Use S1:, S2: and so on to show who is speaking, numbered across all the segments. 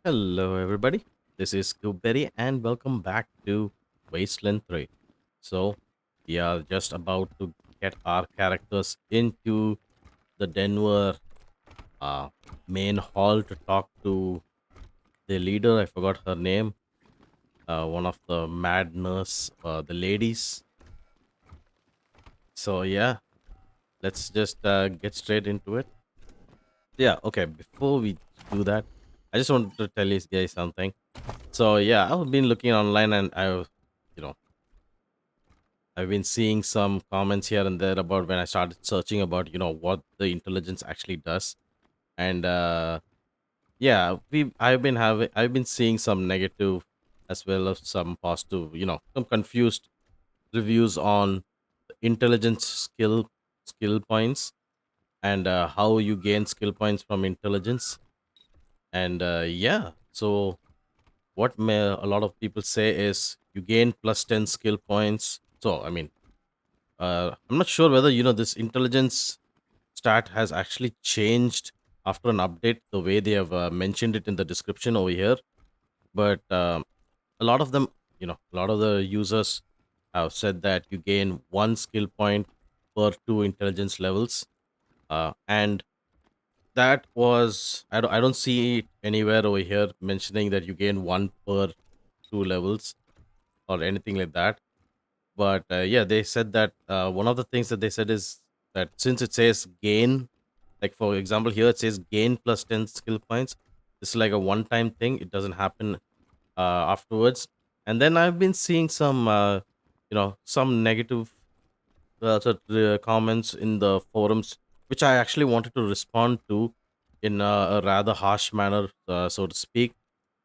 S1: Hello, everybody. This is Gooberry, and welcome back to Wasteland 3. So, we are just about to get our characters into the Denver uh, main hall to talk to the leader. I forgot her name. One of the mad nurse, the ladies. So, yeah, let's just get straight into it. Yeah, okay. Before we do that, I just wanted to tell you guys something. So, yeah, I've been looking online and you know, I've been seeing some comments here and there about when I started searching about, what the intelligence actually does. And yeah, I've been seeing some negative as well as some positive, some confused reviews on intelligence skill points and how you gain skill points from intelligence. And yeah, so a lot of people say is you gain plus 10 skill points. So I mean, I'm not sure whether this intelligence stat has actually changed after an update the way they have mentioned it in the description over here. But a lot of them, a lot of the users have said that you gain one skill point per two intelligence levels, and that was I don't see it anywhere over here mentioning that you gain one per two levels or anything like that. But yeah, they said that one of the things that they said is that since it says gain, like for example, here it says gain plus 10 skill points. This is like a one time thing, it doesn't happen afterwards. And then I've been seeing some negative comments in the forums, which I actually wanted to respond to in a rather harsh manner, so to speak,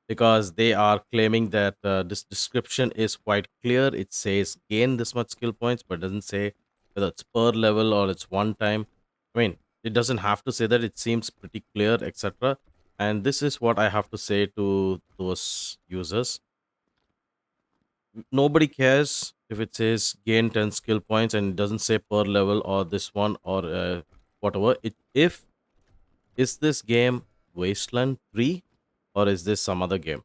S1: because they are claiming that this description is quite clear. It says gain this much skill points, but doesn't say whether it's per level or it's one time. I mean, it doesn't have to say that. It seems pretty clear, etc. And this is what I have to say to those users. Nobody cares if it says gain 10 skill points and it doesn't say per level or this one or whatever. If is this game Wasteland 3 or is this some other game?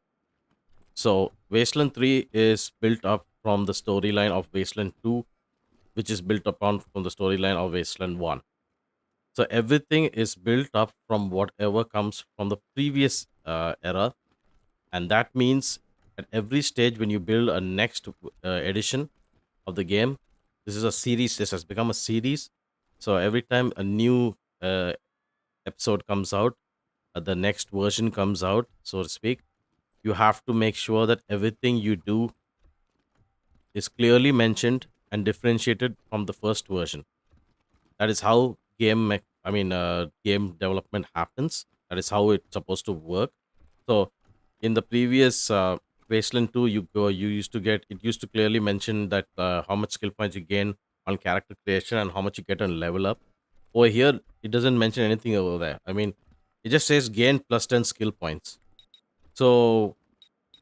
S1: So Wasteland 3 is built up from the storyline of Wasteland 2, which is built upon from the storyline of Wasteland 1. So everything is built up from whatever comes from the previous era, and that means at every stage when you build a next edition of the game, this is a series. This has become a series. So every time a new episode comes out, the next version comes out, so to speak, you have to make sure that everything you do is clearly mentioned and differentiated from the first version. That is how game development happens. That is how it's supposed to work. So in the previous Wasteland 2, you used to get it used to clearly mention that how much skill points you gain on character creation and how much you get on level up. Over here, it doesn't mention anything over there. I mean, it just says gain plus 10 skill points. So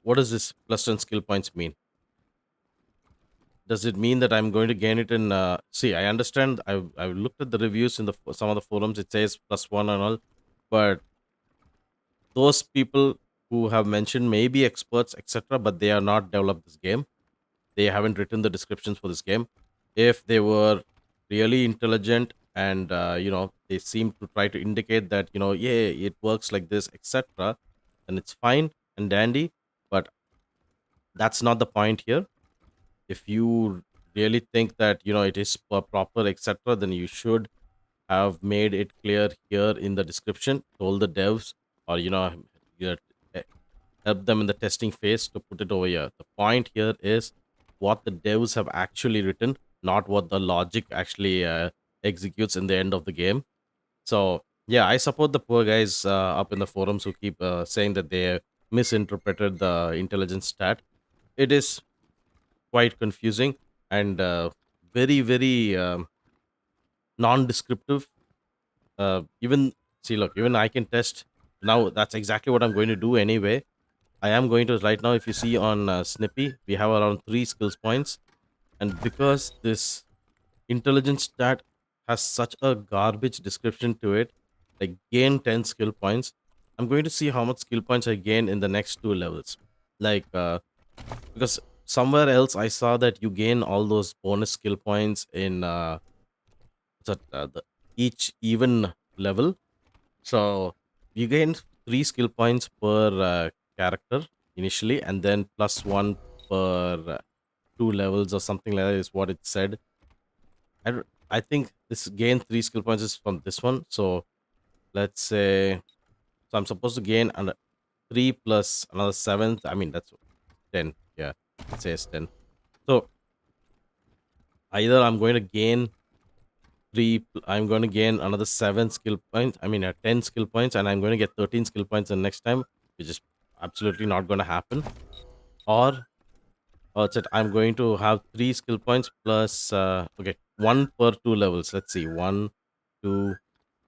S1: what does this plus 10 skill points mean? Does it mean that I'm going to gain it in? See, I understand. I've looked at the reviews in some of the forums. It says plus one and all, but those people who have mentioned may be experts, etc., but they are not developed this game. They haven't written the descriptions for this game. If they were really intelligent and they seem to try to indicate that yeah, it works like this, etc., then it's fine and dandy. But that's not the point here. If you really think that it is proper, etc., then you should have made it clear here in the description, told the devs, or you eh, help them in the testing phase to put it over here. The point here is what the devs have actually written, not what the logic actually executes in the end of the game. So yeah, I support the poor guys up in the forums who keep saying that they misinterpreted the intelligence stat. It is quite confusing and very very non-descriptive. Even see, look, even I can test now. That's exactly what I'm going to do anyway. I am going to right now. If you see on Snippy, we have around three skills points, and because this intelligence stat has such a garbage description to it, like gain 10 skill points. I'm going to see how much skill points I gain in the next two levels. Like, because somewhere else I saw that you gain all those bonus skill points in each even level. So you gain three skill points per character initially, and then plus one per two levels or something like that is what it said. I think this gain three skill points is from this one. So let's say, so I'm supposed to gain three plus another seventh. I mean that's 10. Yeah, it says 10. So either I'm going to gain another seven skill points. I mean, 10 skill points, and I'm going to get 13 skill points the next time, which is absolutely not going to happen. Or it's that I'm going to have three skill points plus, okay, one per two levels. Let's see, one, two,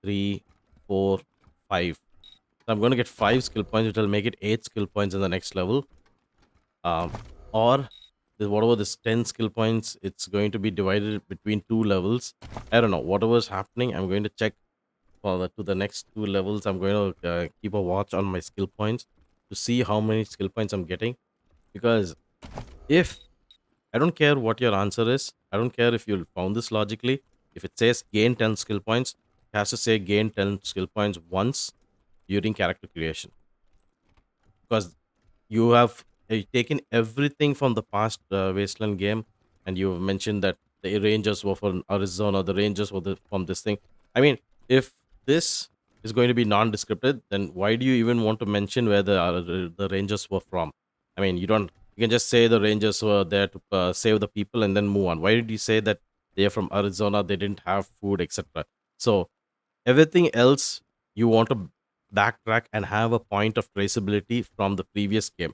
S1: three, four, five. So I'm going to get five skill points, which will make it eight skill points in the next level. Um, or whatever this 10 skill points, it's going to be divided between two levels. I don't know. Whatever's happening, I'm going to check to the next two levels. I'm going to keep a watch on my skill points to see how many skill points I'm getting. Because if I don't care what your answer is, I don't care if you found this logically. If it says gain 10 skill points, it has to say gain 10 skill points once during character creation. Because you have taken everything from the past Wasteland game, and you have mentioned that the Rangers were from Arizona, the Rangers were from this thing. I mean, if this is going to be non-descriptive, then why do you even want to mention where the Rangers were from? I mean, you don't. You can just say the Rangers were there to save the people and then move on. Why did you say that they are from Arizona? They didn't have food, etc. So everything else you want to backtrack and have a point of traceability from the previous game.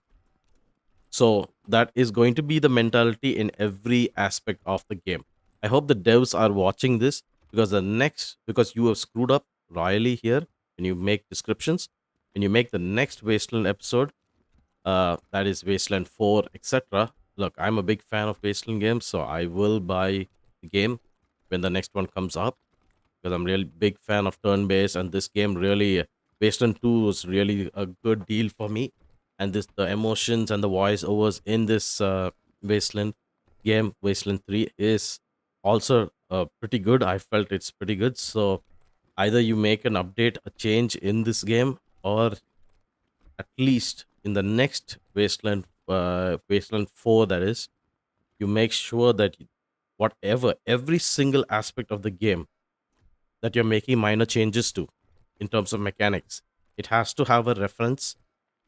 S1: So that is going to be the mentality in every aspect of the game. I hope the devs are watching this, because you have screwed up royally here when you make descriptions. When you make the next Wasteland episode, that is Wasteland 4, etc. Look, I'm a big fan of Wasteland games, so I will buy the game when the next one comes up, because I'm really big fan of turn based, and this game really, Wasteland 2 was really a good deal for me. And this the emotions and the voice overs in this Wasteland game, Wasteland 3, is also pretty good. I felt it's pretty good. So either you make an update, a change in this game, or at least in the next Wasteland 4, that is, you make sure that every single aspect of the game that you're making minor changes to in terms of mechanics, it has to have a reference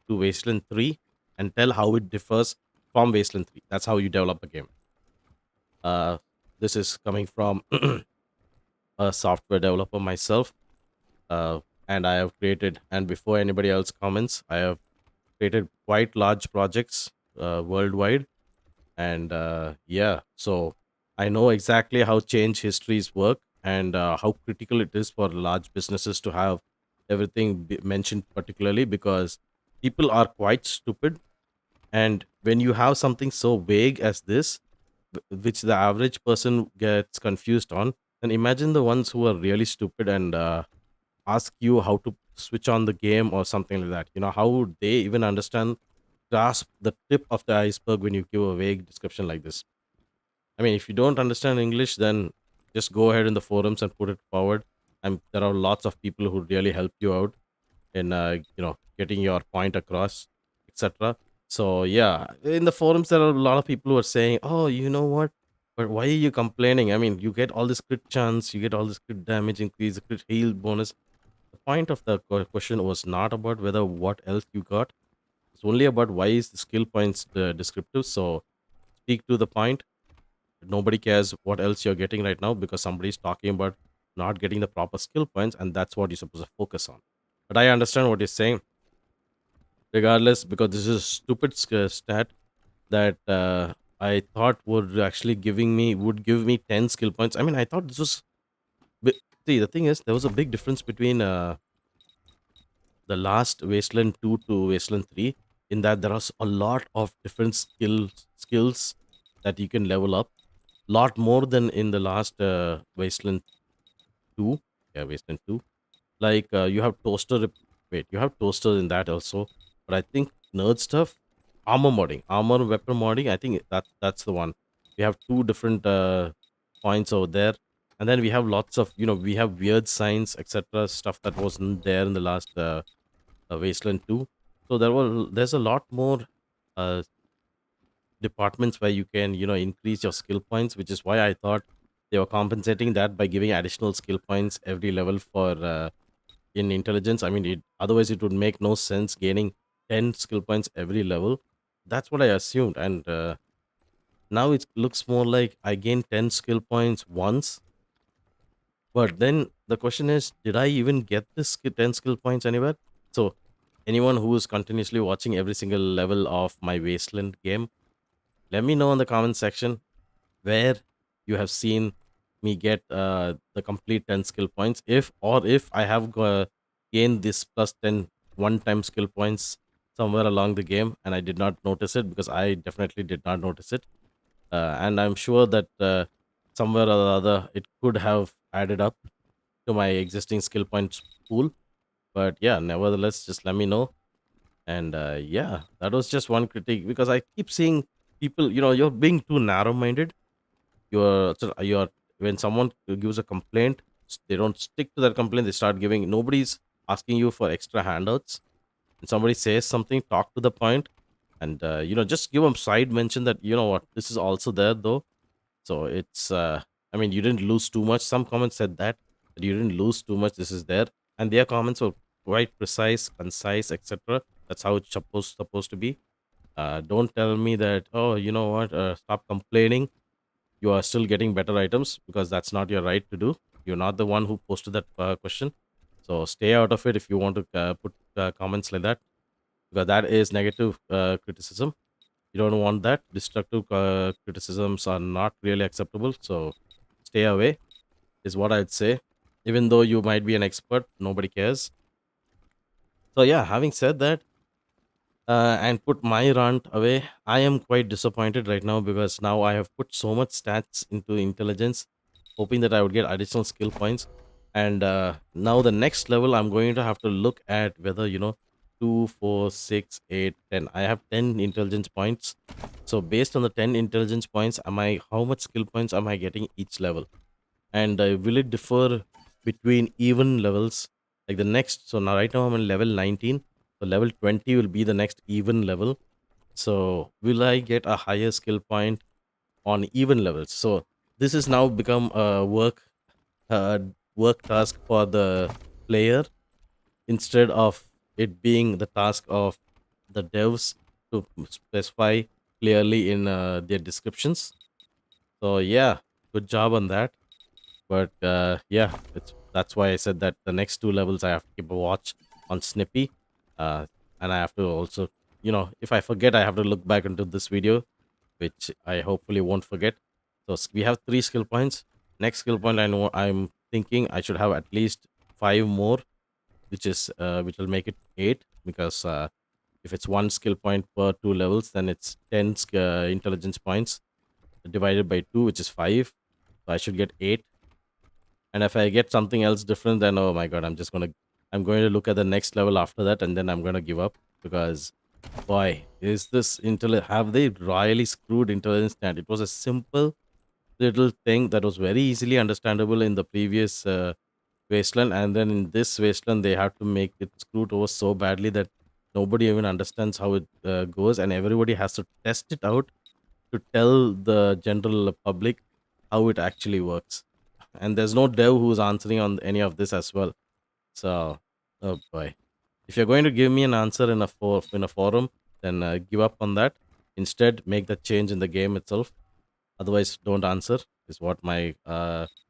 S1: to Wasteland 3 and tell how it differs from Wasteland 3. That's how you develop a game. Uh, this is coming from a software developer myself, and I have created, and before anybody else comments, I have created quite large projects worldwide. And yeah, so I know exactly how change histories work, and how critical it is for large businesses to have everything mentioned, particularly because people are quite stupid. And when you have something so vague as this, which the average person gets confused on, then imagine the ones who are really stupid and ask you how to switch on the game or something like that. How would they even grasp the tip of the iceberg when you give a vague description like this? I mean, if you don't understand English, then just go ahead in the forums and put it forward. And there are lots of people who really help you out in getting your point across, etc. So yeah, in the forums there are a lot of people who are saying, "Oh, you know what? But why are you complaining? I mean, you get all this crit chance, you get all this crit damage increase, crit heal bonus." The point of the question was not about whether what else you got. It's only about why is the skill points descriptive. So speak to the point. Nobody cares what else you're getting right now, because somebody's talking about not getting the proper skill points, and that's what you're supposed to focus on. But I understand what you're saying, regardless, because this is a stupid stat that I thought would give me 10 skill points. I mean, I thought this was see, the thing is, there was a big difference between the last Wasteland 2 to Wasteland 3, in that there are a lot of different skills that you can level up, lot more than in the last Wasteland 2. Yeah, Wasteland 2. Like, you have toaster. wait, you have toasters in that also, but I think nerd stuff, armor modding, armor weapon modding. I think that's the one. We have two different points over there, and then we have lots of we have weird signs, etc. Stuff that wasn't there in the last Wasteland 2. So there's a lot more uh, departments where you can increase your skill points, which is why I thought they were compensating that by giving additional skill points every level for in intelligence. I mean, otherwise it would make no sense gaining 10 skill points every level. That's what I assumed, and now it looks more like I gain 10 skill points once. But then the question is, did I even get this 10 skill points anywhere? So anyone who is continuously watching every single level of my Wasteland game, let me know in the comment section where you have seen me get the complete 10 skill points, if I have gained this plus 10 one-time skill points somewhere along the game and I did not notice it, because I definitely did not notice it. And I'm sure that somewhere or the other it could have added up to my existing skill points pool. But yeah, nevertheless, just let me know. And yeah, that was just one critique, because I keep seeing people, you're being too narrow minded. You're when someone gives a complaint, they don't stick to that complaint. They start giving. Nobody's asking you for extra handouts. And somebody says something, talk to the point, and just give them side mention that what, this is also there though. So it's I mean, you didn't lose too much. Some comments said that you didn't lose too much. This is there, and their comments were quite precise, concise, etc. That's how it's supposed to be. Don't tell me that, oh, you know what, stop complaining, you are still getting better items, because that's not your right to do. You're not the one who posted that question. So stay out of it if you want to put comments like that, because that is negative criticism. You don't want that. Destructive criticisms are not really acceptable. So stay away, is what I'd say. Even though you might be an expert, nobody cares. So yeah, having said that, and put my rant away, I am quite disappointed right now, because now I have put so much stats into intelligence, hoping that I would get additional skill points. And now the next level, I'm going to have to look at whether, 2, 4, 6, 8, 10. I have 10 intelligence points. So based on the 10 intelligence points, how much skill points am I getting each level? And will it differ between even levels, like the next? So now right now I'm on level 19, so level 20 will be the next even level. So will I get a higher skill point on even levels? So this has now become a uh, work task for the player, instead of it being the task of the devs to specify clearly in their descriptions. So yeah, good job on that. But yeah, that's why I said that the next two levels I have to keep a watch on Snippy, uh, and I have to also, if I forget, I have to look back into this video, which I hopefully won't forget. So we have 3 skill points. Next skill point, I know I'm thinking I should have at least 5 more, which will make it 8, because if it's 1 skill point per 2 levels, then it's 10 intelligence points divided by 2, which is 5. So I should get 8. And if I get something else different, then oh my god, I'm going to look at the next level after that, and then I'm going to give up, because boy, is this have they royally screwed intelligence stand? It was a simple little thing that was very easily understandable in the previous Wasteland, and then in this Wasteland they have to make it screwed over so badly that nobody even understands how it goes, and everybody has to test it out to tell the general public how it actually works. And there's no dev who's answering on any of this as well. So, oh boy, if you're going to give me an answer in a forum, then give up on that. Instead, make the change in the game itself. Otherwise, don't answer. Is what my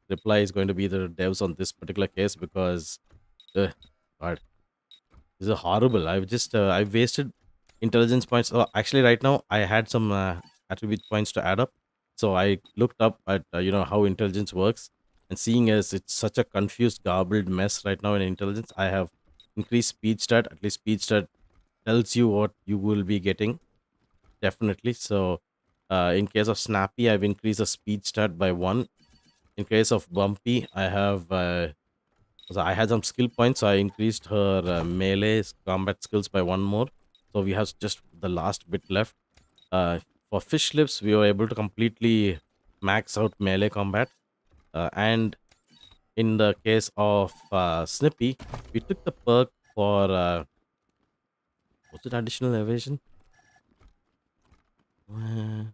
S1: reply is going to be the devs on this particular case, because uh, God, this is horrible. I've wasted intelligence points. Oh, actually, right now I had some attribute points to add up, so I looked up at how intelligence works, and seeing as it's such a confused, garbled mess right now in intelligence, I have increased speed stat. At least speed stat tells you what you will be getting, definitely. So, in case of Snappy, I've increased the speed stat by 1. In case of Bumpy, I have So I had some skill points, so I increased her melee combat skills by one more. So we have just the last bit left. Uh, for fish lips, we were able to completely max out melee combat. And in the case of Snippy, we took the perk for was it additional evasion? Uh,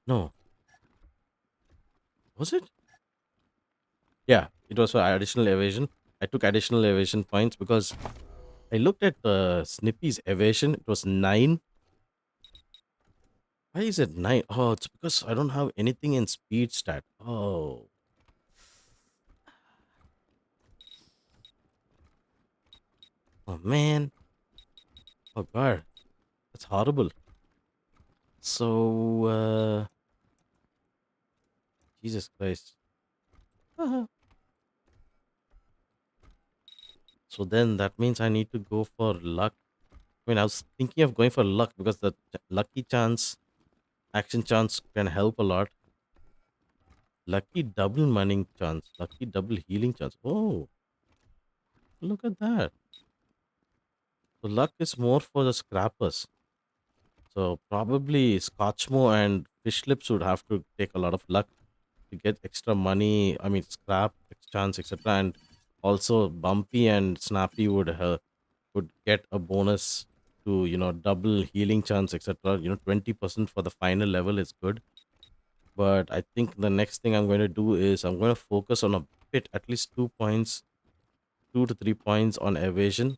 S1: no, was it? Yeah, it was for additional evasion. I took additional evasion points because I looked at Snippy's evasion. It was 9. Why is it 9? Oh, it's because I don't have anything in speed stat. Oh man. Oh god, that's horrible. So, Jesus Christ. Uh-huh. So then that means I need to go for luck. I mean, I was thinking of going for luck because the lucky chance, action chance can help a lot. Lucky double mining chance, lucky double healing chance. Oh, look at that. So luck is more for the scrappers. So probably Scotchmo and fish lips would have to take a lot of luck to get extra money. I mean, scrap chance, etc. And also Bumpy and Snappy would get a bonus to double healing chance, etc. 20% for the final level is good. But I think the next thing I'm going to do is I'm going to focus on a bit, at least 2 points, 2 to 3 points on evasion.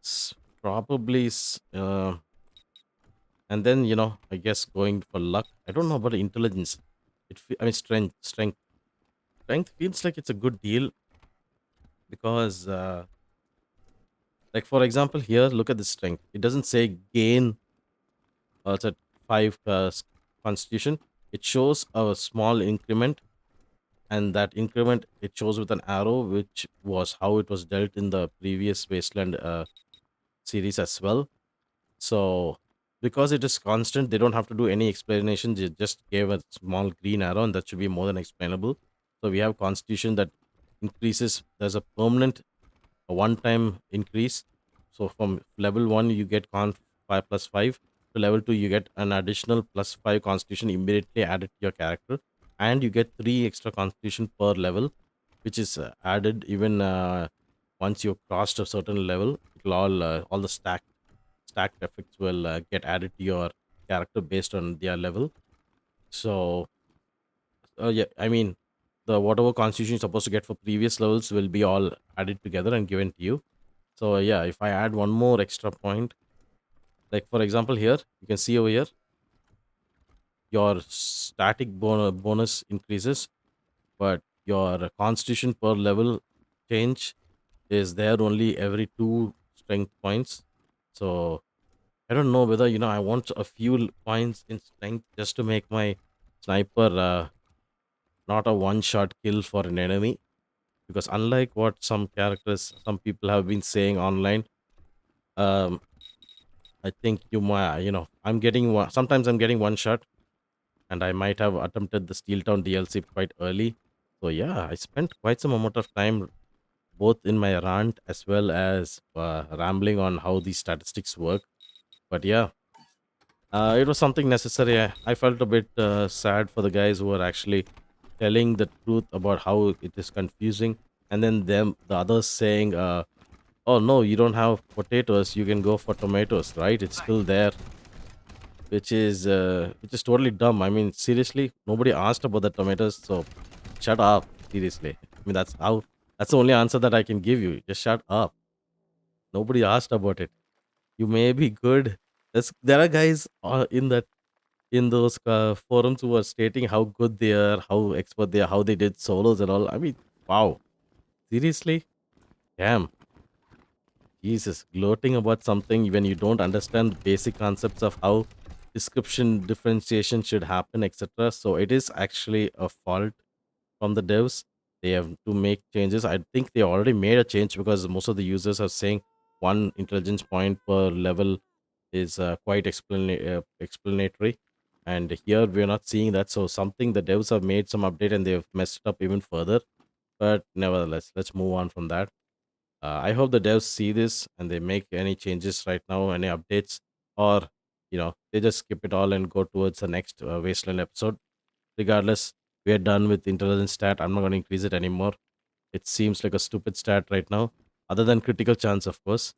S1: S- Probably, and then I guess going for luck. I don't know about intelligence. I mean, strength feels like it's a good deal because, like for example, here look at the strength. It doesn't say gain. It's at 5 constitution. It shows a small increment, and that increment it shows with an arrow, which was how it was dealt in the previous Wasteland series as well. So because it is constant, they don't have to do any explanation. They just gave a small green arrow, and that should be more than explainable. So we have constitution that increases. There's a permanent a one-time increase. So from level 1 you get con 5 plus 5 to level 2 you get an additional plus 5 constitution immediately added to your character, and you get 3 extra constitution per level, which is added even once you've crossed a certain level. It'll all the stacked effects will get added to your character based on their level. So yeah, I mean, the whatever constitution you're supposed to get for previous levels will be all added together and given to you. So yeah, if I add one more extra point, like for example here, you can see over here, your static bonus increases, but your constitution per level change is there only every 2 strength points. So I don't know whether I want a few points in strength just to make my sniper not a one-shot kill for an enemy. Because unlike what some people have been saying online, um, I think I'm getting one. Sometimes I'm getting one shot, and I might have attempted the Steel Town DLC quite early. So yeah, I spent quite some amount of time both in my rant as well as rambling on how these statistics work. But yeah, it was something necessary. I felt a bit sad for the guys who are actually telling the truth about how it is confusing, and then the others saying, "Oh no, you don't have potatoes. You can go for tomatoes, right? It's still there." Which is totally dumb. I mean, seriously, nobody asked about the tomatoes, so shut up. Seriously, I mean that's the only answer that I can give you. Just shut up. Nobody asked about it. You may be good. There are guys in those forums who are stating how good they are, how expert they are, how they did solos and all. I mean, wow. Seriously, damn. Jesus, gloating about something when you don't understand the basic concepts of how description differentiation should happen, etc. So it is actually a fault from the devs. They have to make changes. I think they already made a change because most of the users are saying one intelligence point per level is quite explanatory. And here we're not seeing that. So something the devs have made some update and they've messed it up even further. But nevertheless, let's move on from that. I hope the devs see this and they make any changes right now, any updates, or they just skip it all and go towards the next Wasteland episode. Regardless, we are done with intelligence stat. I'm not going to increase it anymore. It seems like a stupid stat right now, other than critical chance, of course.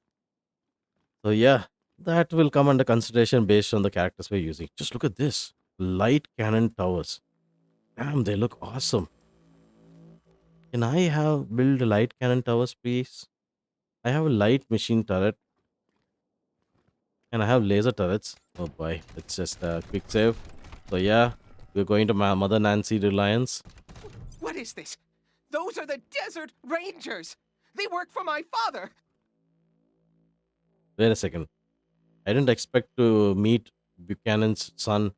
S1: So yeah, that will come under consideration based on the characters we're using. Just look at this light cannon towers. Damn, they look awesome. Can I have build light cannon towers, please? I have a light machine turret and I have laser turrets. Oh boy, let's just quick save. So yeah, we're going to my Mother Nancy Reliance.
S2: What is this? Those are the Desert Rangers! They work for my father!
S1: Wait a second. I didn't expect to meet Buchanan's son,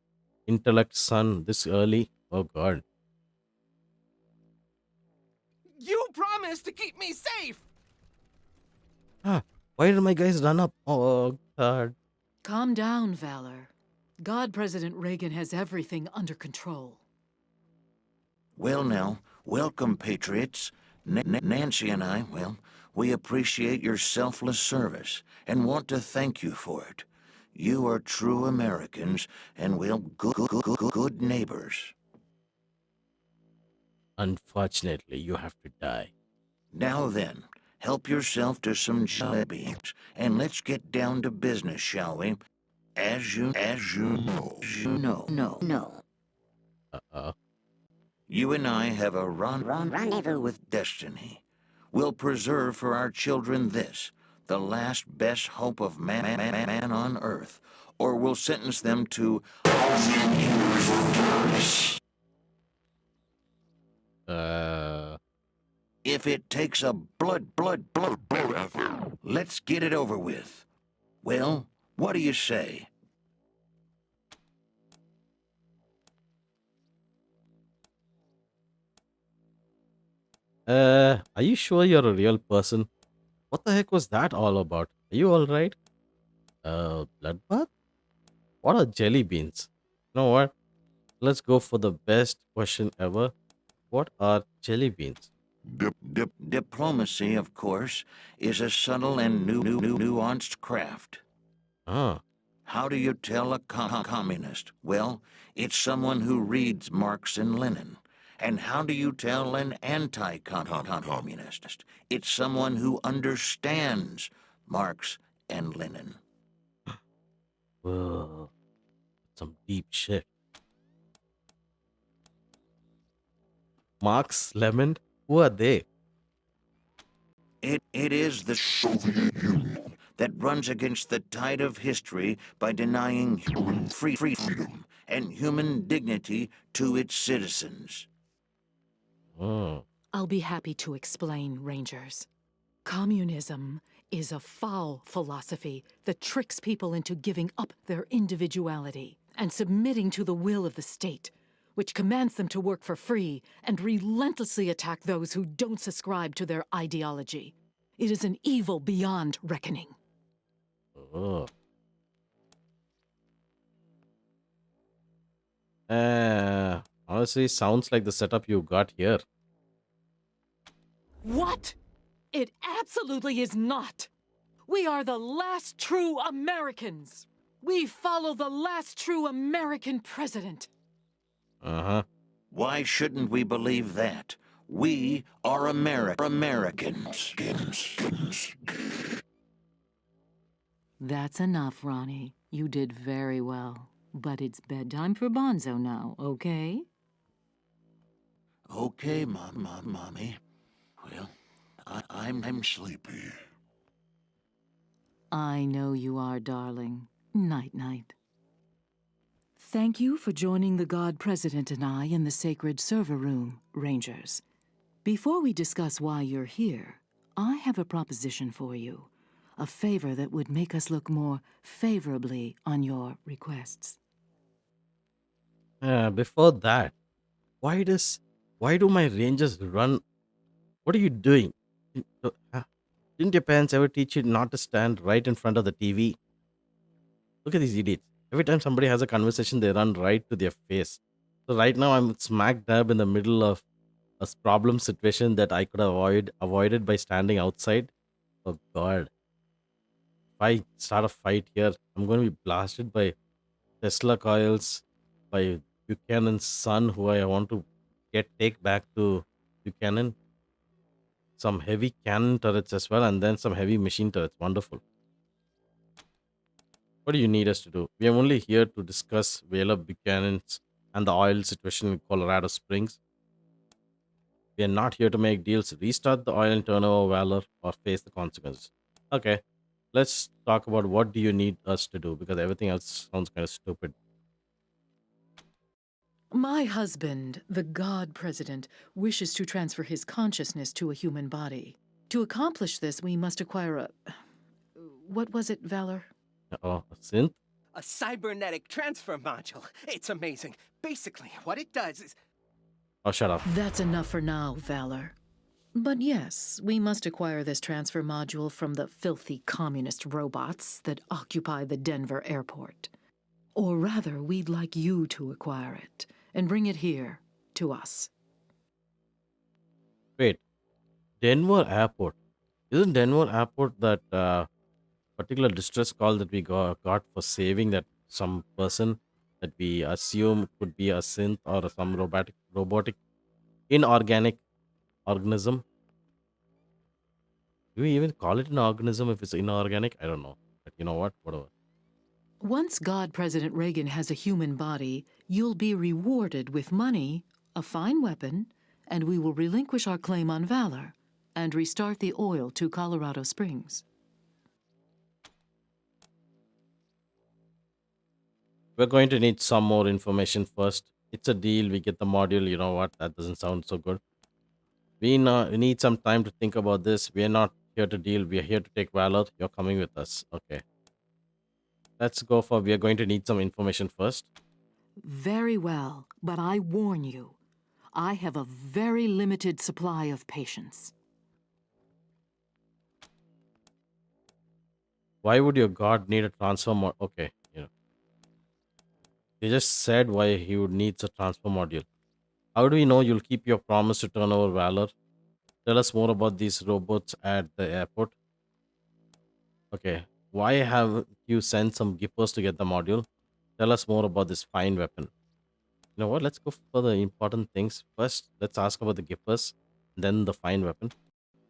S1: intellect son, this early. Oh god.
S2: You promised to keep me safe!
S1: Ah, why did my guys run up? Oh god.
S3: Calm down, Valor. God President Reagan has everything under control.
S4: Well, now, welcome, Patriots. Nancy and I, well, we appreciate your selfless service and want to thank you for it. You are true Americans and, well, good neighbors.
S1: Unfortunately, you have to die.
S4: Now then, help yourself to some jelly and let's get down to business, shall we? As you know, no.
S1: Uh-oh.
S4: You and I have a rendezvous with destiny. We'll preserve for our children this, the last best hope of man on earth, or we'll sentence them to... If it takes a blood, let's get it over with. Well, what do you say?
S1: Are you sure you're a real person? What the heck was that all about? Are you alright? Bloodbath? What are jelly beans? You know what? Let's go for the best question ever. What are jelly beans?
S4: Diplomacy, of course, is a subtle and nuanced craft.
S1: Ah,
S4: How do you tell a communist? Well, it's someone who reads Marx and Lenin. And how do you tell an anti-communist? It's someone who understands Marx and Lenin.
S1: whoa, some deep shit. Marx, Lemon, who are they?
S4: It is the Soviet Union that runs against the tide of history by denying human freedom and human dignity to its citizens.
S1: Oh,
S3: I'll be happy to explain, Rangers. Communism is a foul philosophy that tricks people into giving up their individuality and submitting to the will of the state, which commands them to work for free and relentlessly attack those who don't subscribe to their ideology. It is an evil beyond reckoning.
S1: oh. Honestly, sounds like the setup you got here.
S3: What? It absolutely is not. We are the last true Americans. We follow the last true American president.
S1: Uh-huh.
S4: Why shouldn't we believe that? We are Americans.
S3: That's enough, Ronnie. You did very well. But it's bedtime for Bonzo now, okay?
S4: Okay, Mommy. Well, I'm sleepy.
S3: I know you are, darling. Night-night. Thank you for joining the God President and I in the sacred server room, Rangers. Before we discuss why you're here, I have a proposition for you. A favor that would make us look more favorably on your requests.
S1: Before that, why do my rangers run? What are you doing? Didn't your parents ever teach you not to stand right in front of the TV? Look at these idiots. Every time somebody has a conversation, they run right to their face. So right now I'm smack dab in the middle of problem situation that I could avoided by standing outside. Oh God, if I start a fight here, I'm going to be blasted by Tesla coils, by Buchanan's son, who I want to take back to Buchanan. Some heavy cannon turrets as well, and then some heavy machine turrets. Wonderful. What do you need us to do? We are only here to discuss Whaler Buchanan's and the oil situation in Colorado Springs. We are not here to make deals, restart the oil and turn over Valor, or face the consequences. Okay, let's talk about what do you need us to do, because everything else sounds kind of stupid.
S3: My husband, the God President, wishes to transfer his consciousness to a human body. To accomplish this, we must acquire a... What was it, Valor?
S1: Oh, a synth?
S2: A cybernetic transfer module. It's amazing. Basically, what it does is...
S1: Oh, shut up.
S3: That's enough for now, Valor. But yes, we must acquire this transfer module from the filthy communist robots that occupy the Denver airport. Or rather, we'd like you to acquire it and bring it here to us.
S1: Wait, Denver Airport. Isn't Denver Airport that particular distress call that we got for saving that some person that we assume could be a synth or some robotic inorganic organism? Do we even call it an organism if it's inorganic? I don't know. But you know what? Whatever.
S3: Once God President Reagan has a human body, you'll be rewarded with money, a fine weapon, and we will relinquish our claim on Valor and restart the oil to Colorado Springs.
S1: We're going to need some more information first. It's a deal. We get the module. You know what? That doesn't sound so good. We need some time to think about this. We are not here to deal. We are here to take Valor. You're coming with us. Okay. Let's go for. We are going to need some information first.
S3: Very well, but I warn you, I have a very limited supply of patience.
S1: Why would your god need a transfer Okay, you just said why he would need a transfer module. How do we know you'll keep your promise to turn over Valor? Tell us more about these robots at the airport. Okay, why have you sent some gippers to get the module? Tell us more about this fine weapon. You know what? Let's go for the important things first. Let's ask about the gippers, then the fine weapon.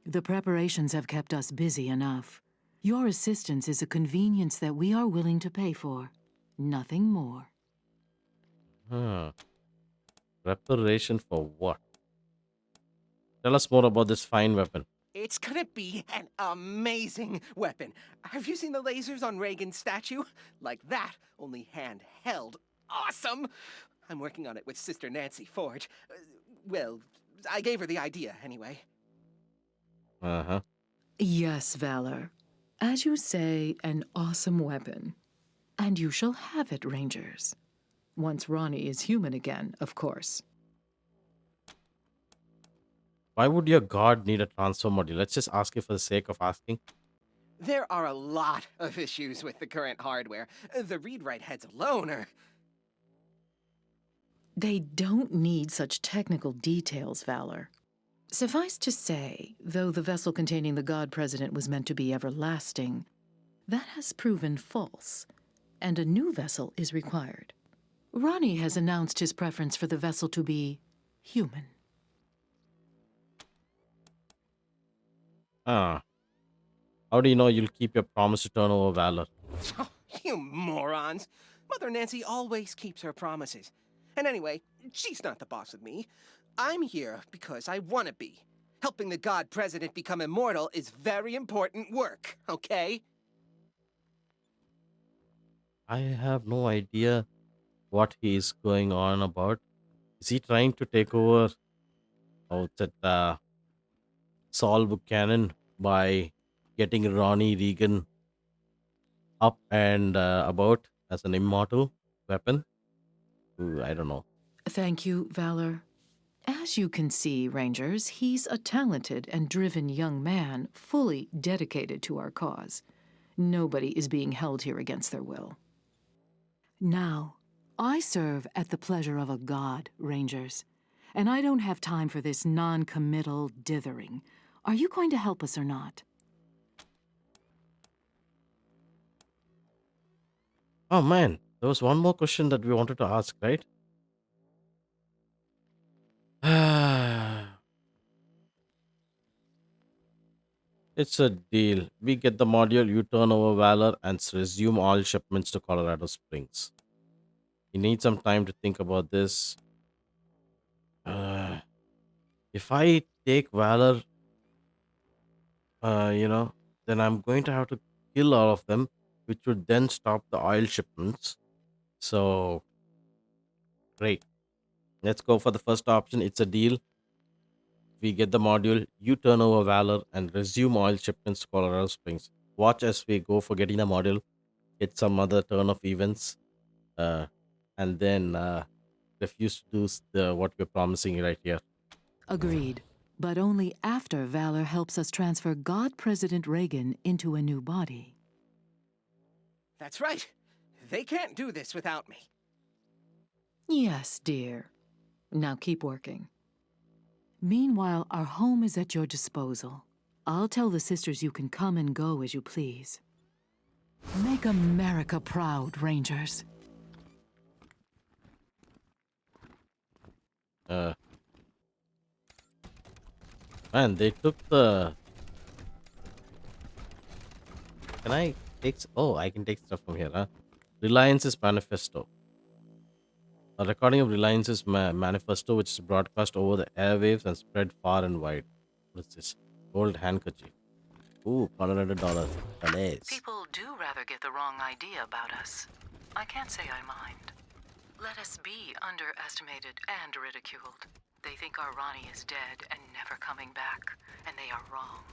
S3: The preparations have kept us busy enough. Your assistance is a convenience that we are willing to pay for. Nothing more.
S1: Huh. Preparation for what? Tell us more about this fine weapon.
S2: It's gonna be an amazing weapon. Have you seen the lasers on Reagan's statue? Like that, only handheld. Awesome! I'm working on it with Sister Nancy Forge. Well, I gave her the idea, anyway.
S1: Uh-huh.
S3: Yes, Valor. As you say, an awesome weapon. And you shall have it, Rangers. Once Ronnie is human again, of course.
S1: Why would your god need a transfer module? Let's just ask it for the sake of asking.
S2: There are a lot of issues with the current hardware. The read-write heads alone are...
S3: They don't need such technical details, Valor. Suffice to say, though the vessel containing the God President was meant to be everlasting, that has proven false, and a new vessel is required. Ronnie has announced his preference for the vessel to be human.
S1: Ah. How do you know you'll keep your promise to turn over Valor?
S2: Oh, you morons! Mother Nancy always keeps her promises. And anyway, she's not the boss of me. I'm here because I want to be. Helping the God President become immortal is very important work, okay?
S1: I have no idea what he is going on about. Is he trying to take over Saul Buchanan by getting Ronnie Reagan up and about as an immortal weapon? Ooh, I don't know.
S3: Thank you, Valor. As you can see, Rangers, he's a talented and driven young man, fully dedicated to our cause. Nobody is being held here against their will. Now, I serve at the pleasure of a god, Rangers, and I don't have time for this non-committal dithering. Are you going to help us or not?
S1: Oh man, there was one more question that we wanted to ask, right? It's a deal. We get the module, you turn over Valor, and resume all shipments to Colorado Springs. You need some time to think about this. Uh, if I take Valor, uh, you know, then I'm going to have to kill all of them, which would then stop the oil shipments. So, great. Let's go for the first option. It's a deal. We get the module, you turn over Valor, and resume oil shipments to Colorado Springs. Watch as we go for getting the module, get some other turn of events, uh, and then refuse to do what we're promising right here.
S3: Agreed. But only after Valor helps us transfer God President Reagan into a new body.
S2: That's right. They can't do this without me.
S3: Yes, dear. Now keep working. Meanwhile, our home is at your disposal. I'll tell the sisters you can come and go as you please. Make America proud, Rangers.
S1: Uh, Man, they took the. Can I take? Oh, I can take stuff from here, huh? Reliance's manifesto. A recording of Reliance's manifesto, which is broadcast over the airwaves and spread far and wide. What is this? Gold handkerchief. Ooh, $100. Nice.
S3: People do rather get the wrong idea about us. I can't say I mind. Let us be underestimated and ridiculed. They think our Ronnie is dead and never coming back, and they are wrong.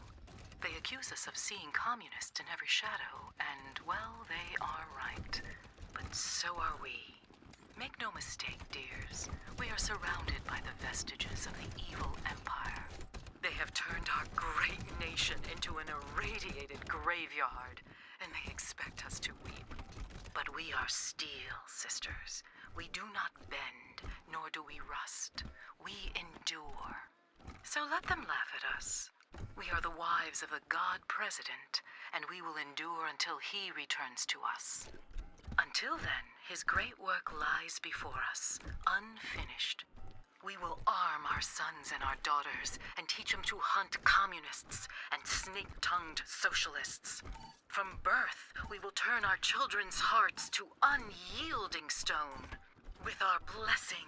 S3: They accuse us of seeing communists in every shadow, and, well, they are right. But so are we. Make no mistake, dears. We are surrounded by the vestiges of the evil empire. They have turned our great nation into an irradiated graveyard, and they expect us to weep. But we are steel, sisters. We do not bend, nor do we rust. We endure. So let them laugh at us. We are the wives of the God President, and we will endure until he returns to us. Until then, his great work lies before us, unfinished. We will arm our sons and our daughters and teach them to hunt communists and snake-tongued socialists. From birth, we will turn our children's hearts to unyielding stone. With our blessing,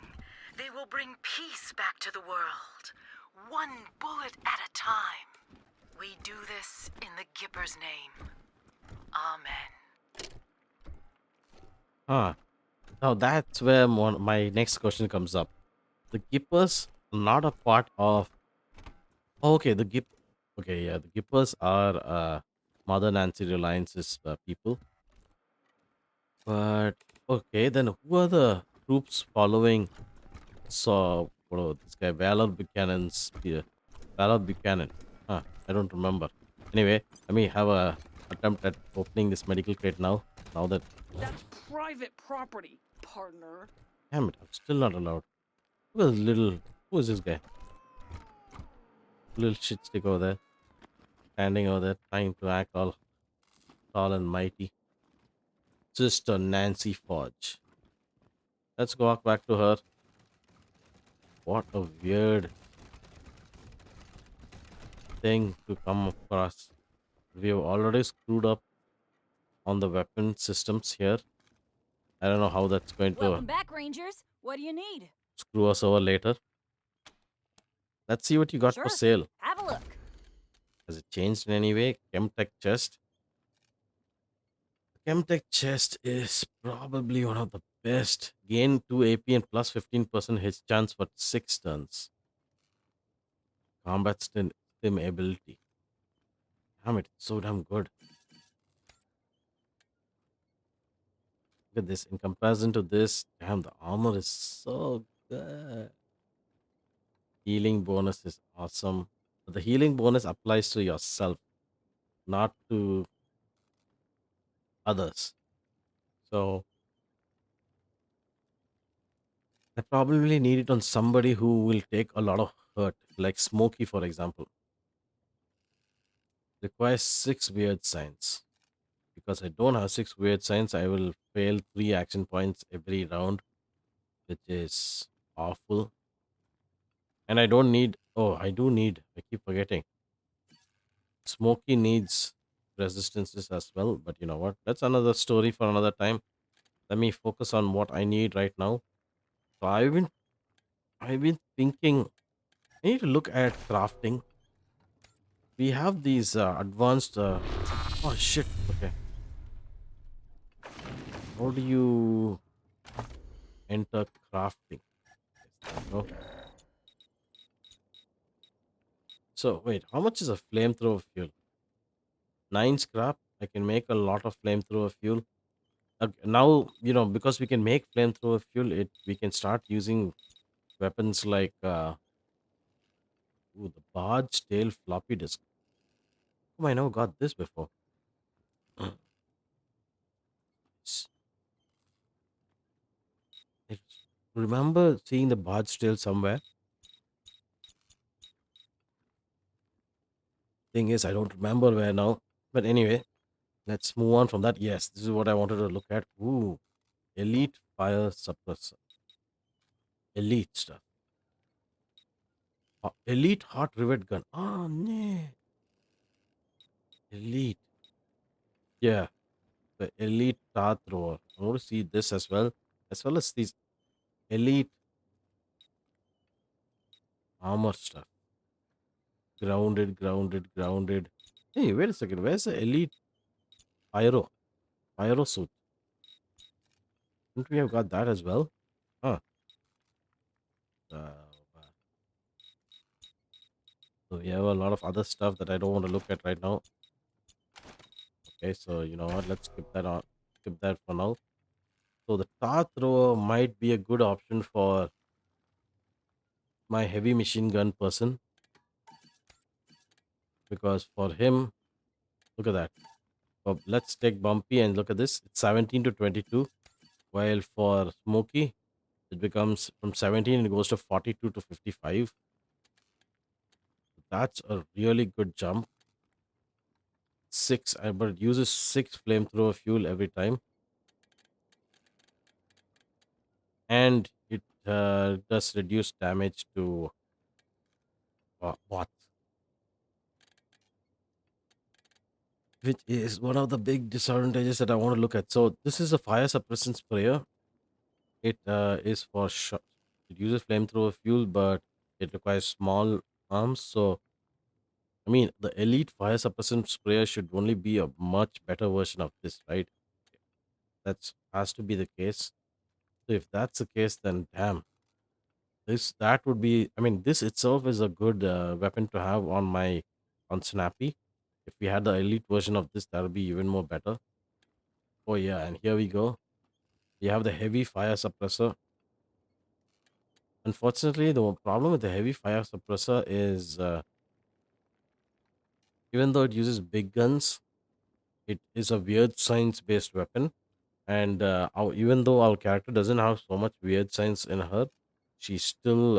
S3: they will bring peace back to the world, one bullet at a time. We do this in the Gipper's name. Amen.
S1: Huh. Now that's where my next question comes up. The Gippers are not a part of. Oh, okay, the Gip. Okay, yeah, the Gippers are Mother Nancy Reliance's people. But okay, then who are the troops following? So, this guy Valor Buchanan. Huh, I don't remember. Anyway, let me have a attempt at opening this medical crate now. Now that,
S5: That's private property, partner.
S1: damn it, I'm still not allowed. Look at this little. Who is this guy? Little shit stick over there, standing over there, trying to act all tall and mighty. Sister Nancy Forge. Let's go back to her. What a weird thing to come across. We have already screwed up on the weapon systems here. I don't know how that's going to
S5: Welcome back, Rangers. What do you need?
S1: screw us over later. Let's see what you got for
S5: Sure.
S1: sale.
S5: Have a look.
S1: Has it changed in any way? Chemtech chest. Chemtech chest is probably one of the best. Gain 2 AP and plus 15% hit chance for 6 turns. Combat stim ability. Damn it, it's so damn good. Look at this. In comparison to this, damn, the armor is so good. Healing bonus is awesome. But the healing bonus applies to yourself, not to others. So I probably need it on somebody who will take a lot of hurt, like Smokey, for example. Requires 6 weird signs. Because I don't have 6 weird signs, I will fail 3 action points every round, which is awful. And I don't need. Oh, I do need. I keep forgetting. Smokey needs resistances as well, but you know what? That's another story for another time. Let me focus on what I need right now. So I've been thinking. I need to look at crafting. We have these advanced. Oh shit! Okay, how do you enter crafting? Yes, there we go. So wait, how much is a flamethrower fuel? 9 scrap. I can make a lot of flamethrower fuel. Now because we can make flamethrower fuel. It we can start using weapons like the barge tail floppy disk. Oh, I never got this before. S- I remember seeing the barge tail somewhere. Thing is, I don't remember where now. But anyway, let's move on from that. Yes, this is what I wanted to look at. Ooh, elite fire suppressor. Elite stuff. Elite hot rivet gun. Oh, no. Elite. Yeah, the elite tar thrower. I want to see this as well as these elite armor stuff. Grounded, grounded, grounded. Hey, wait a second. Where's the elite pyro? Pyro suit. Don't we have got that as well? Huh. Uh, so we have a lot of other stuff that I don't want to look at right now. Okay, so you know what? Let's skip that on. Skip that for now. So the tar thrower might be a good option for my heavy machine gun person because for him, look at that. Let's take Bumpy and look at this. It's 17 to 22, while for Smokey, it becomes from 17 it goes to 42 to 55. That's a really good jump. But it uses 6 flamethrower fuel every time, and it does reduce damage to bots, which is one of the big disadvantages that I want to look at. So this is a fire suppressant sprayer. It is for shot. It uses flamethrower fuel, but it requires small arms. So I mean, the elite fire suppressant sprayer should only be a much better version of this, right? That's has to be the case. So if that's the case, then damn, this that would be. I mean, this itself is a good weapon to have on Snappy. If we had the elite version of this, that would be even more better. Oh yeah, and here we go. We have the heavy fire suppressor. Unfortunately, the problem with the heavy fire suppressor is even though it uses big guns, it is a weird science based weapon. And even though our character doesn't have so much weird science in her, she still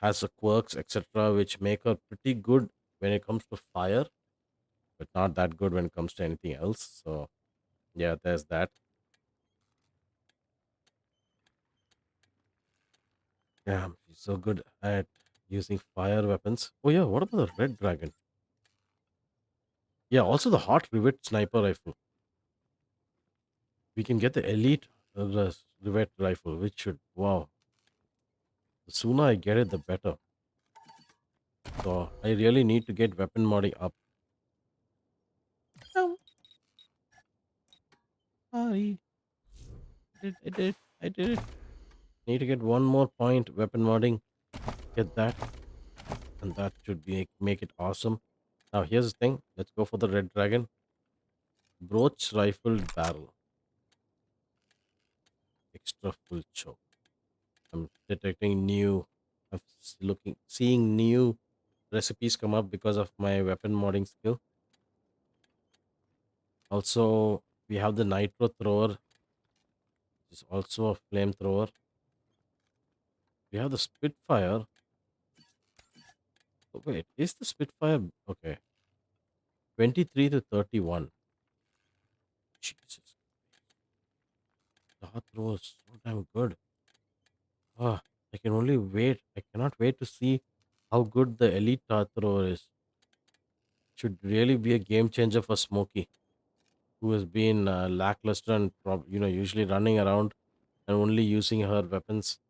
S1: has the quirks, etc., which make her pretty good when it comes to fire, but not that good when it comes to anything else. So, yeah, there's that. Yeah, she's so good at using fire weapons. Oh, yeah, what about the red dragon? Yeah, also the hot rivet sniper rifle. We can get the elite rivet rifle, which should, wow, the sooner I get it, the better. So, I really need to get weapon modding up. Oh, sorry. I did it. Need to get one more point weapon modding. Get that, and that should be make it awesome. Now here's the thing. Let's go for the red dragon. Broach rifled barrel. Extra full choke. I'm detecting new. Seeing new recipes come up because of my weapon modding skill. Also, we have the nitro thrower, which is also a flamethrower. We have the Spitfire. Oh, wait, is the Spitfire okay? 23 to 31. Jesus, that was so damn good. Ah, I can only wait. I cannot wait to see how good the Elite Dart Thrower is. Should really be a game changer for Smokey, who has been lackluster and usually running around and only using her weapons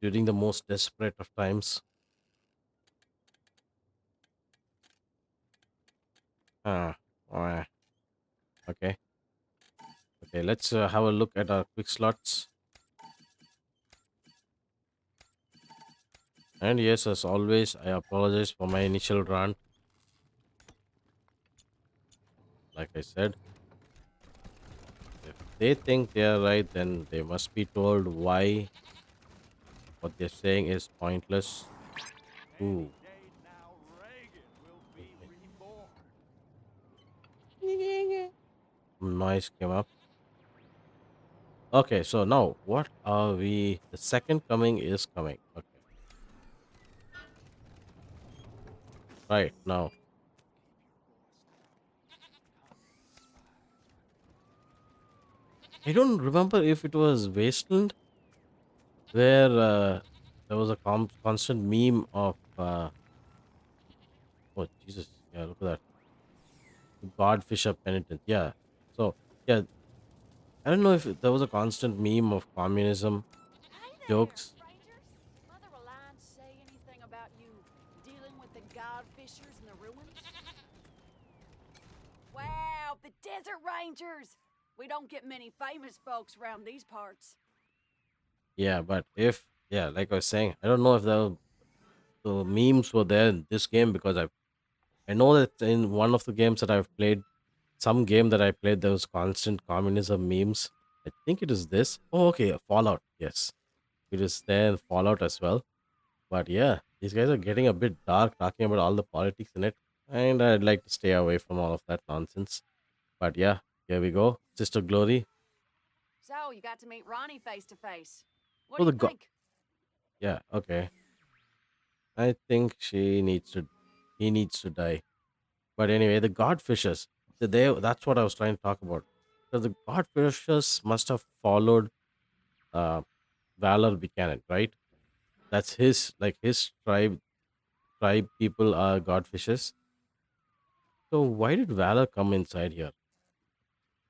S1: during the most desperate of times. Ah, ah, okay, okay. Let's have a look at our quick slots. And yes, as always, I apologize for my initial rant. Like I said, if they think they are right, then they must be told why what they're saying is pointless. Ooh, noise came up. Okay, so now what are we? The second coming is coming. Okay, right now. I don't remember if it was Wasteland where there was a constant meme of oh Jesus, yeah, look at that, the Godfisher penitent. Yeah, so yeah, I don't know if there was a constant meme of communism
S5: Hey there,
S1: jokes.
S5: strangers. Mother Alliance say anything about you dealing with the Godfishers in the ruins? Wow, the Desert Rangers! We don't get many famous folks around these parts.
S1: Yeah, but if yeah, like I was saying, I don't know if the memes were there in this game because I know that in one of the games that I've played, some game that I played, there was constant communism memes. I think it is this. Oh, okay, Fallout. Yes, it is there in Fallout as well. But yeah, these guys are getting a bit dark, talking about all the politics in it, and I'd like to stay away from all of that nonsense. But yeah, here we go, Sister Glory.
S5: So, you got to meet Ronnie face to face. What
S1: Oh,
S5: do
S1: the
S5: you
S1: god.
S5: think?
S1: Yeah, okay. I think she needs to. He needs to die. But anyway, the Godfishers. That's what I was trying to talk about. So the Godfishers must have followed uh, Valor Buchanan, right? That's his his tribe. Tribe people are Godfishers. So why did Valor come inside here?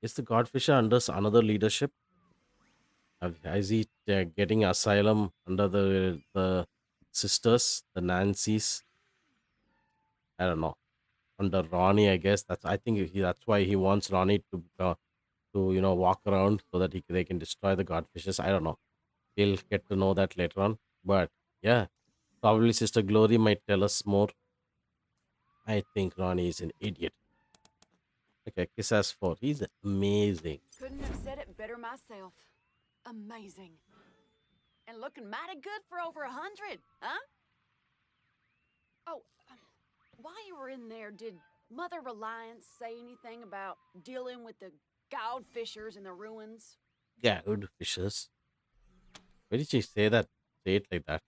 S1: Is the Godfisher under another leadership? Is he getting asylum under the sisters, the Nancies? I don't know. Under Ronnie, I guess that's why he wants Ronnie to walk around so that they can destroy the Godfishes. I don't know. We'll get to know that later on. But yeah, probably Sister Glory might tell us more. I think Ronnie is an idiot. Okay, Kiss as 4. He's amazing.
S5: Couldn't have said it better myself. Amazing. And looking mighty good for over 100, huh? Oh, while you were in there, did Mother Reliance say anything about dealing with the Godfishers in the ruins?
S1: Godfishes. Why did she say that? Say it like that.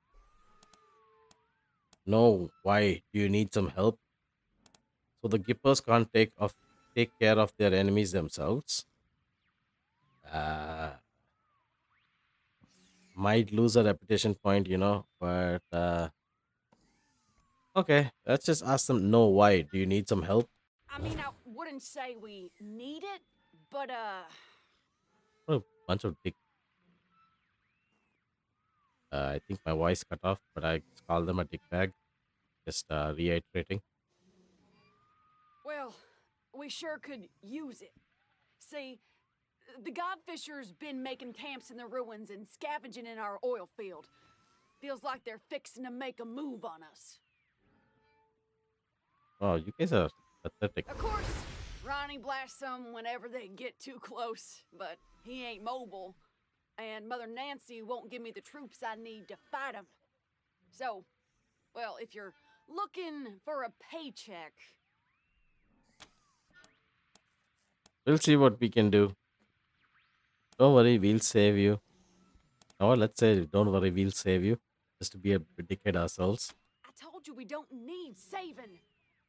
S1: No, why? Do you need some help? So the Gippers can't take care of their enemies themselves. Uh, might lose a reputation point, but okay, let's just ask them. No, why? Do you need some help?
S5: I mean, I wouldn't say we need it, but,
S1: What a bunch of dick. I think my voice cut off, but I just call them a dick bag. Just reiterating.
S5: well, we sure could use it. See, the Godfishers been making camps in the ruins and scavenging in our oil field. Feels like they're fixing to make a move on us.
S1: Oh, you guys are pathetic.
S5: Of course, Ronnie blasts them whenever they get too close, but he ain't mobile, and Mother Nancy won't give me the troops I need to fight him. So, well, if you're looking for a paycheck,
S1: We'll see what we can do. Don't worry, we'll save you. Or let's say, don't worry, we'll save you. Just to be a dickhead ourselves.
S5: I told you we don't need saving.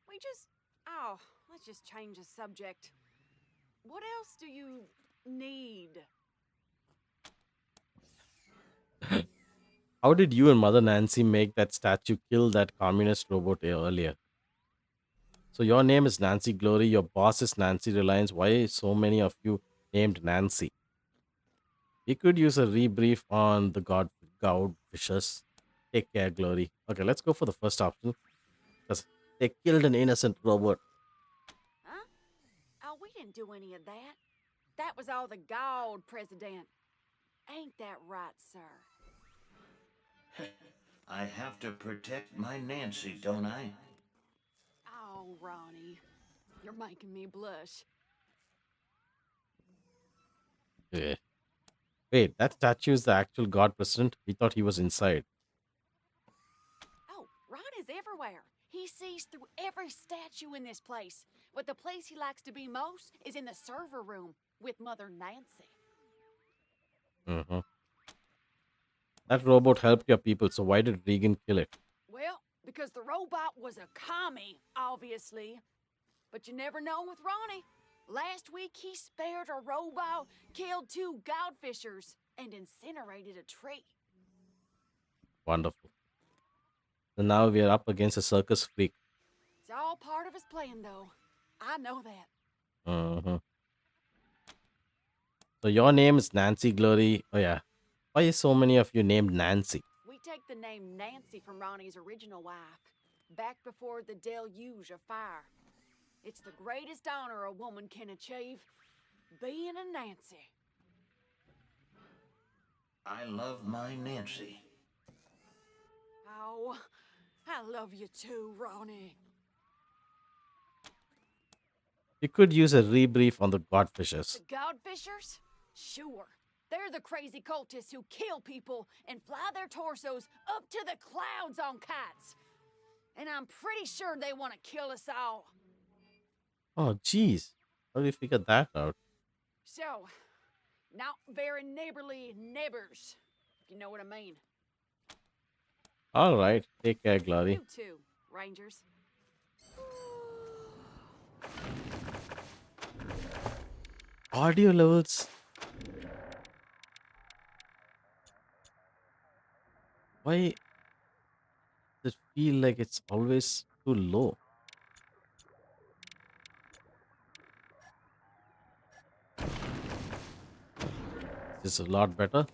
S5: We just. Oh, let's just change the subject. What else do you need?
S1: How did you and Mother Nancy make that statue kill that communist robot earlier? So your name is Nancy Glory, your boss is Nancy Reliance. Why so many of you named Nancy? We could use a rebrief on the Godfishers. Take care, Glory. Okay, let's go for the first option because they killed an innocent robot.
S5: Huh? Oh, we didn't do any of that. That was all the God president. Ain't that right, sir?
S4: I have to protect my Nancy, don't I?
S5: Oh, Ronnie. You're making me blush.
S1: Eh. Wait, that statue is the actual God President? We thought he was inside.
S5: Oh, Ron is everywhere. He sees through every statue in this place. But the place he likes to be most is in the server room with Mother Nancy.
S1: Mhm. That robot helped your people, so why did Regan kill it?
S5: Well, because the robot was a commie, obviously. But you never know with Ronnie. Last week he spared a robot, killed 2 Godfishers, and incinerated a tree.
S1: Wonderful. So now we are up against a circus freak.
S5: It's all part of his plan, though. I know that.
S1: Mhm. So your name is Nancy Glory. Oh yeah. Why is so many of you named Nancy?
S5: We take the name Nancy from Ronnie's original wife, back before the deluge of fire. It's the greatest honor a woman can achieve, being a Nancy.
S4: I love my Nancy.
S5: Oh, I love you too, Ronnie.
S1: You could use a rebrief on the
S5: The
S1: Godfishers.
S5: Godfishers? Sure. They're the crazy cultists who kill people and fly their torsos up to the clouds on kites. And I'm pretty sure they want to kill us all.
S1: Oh jeez. How do you figure that out?
S5: So, not very neighborly neighbors, if you know what I mean.
S1: Alright. Take care, Glory.
S5: You too, Rangers.
S1: Audio levels. Why does it feel like it's always too low? This is a lot better.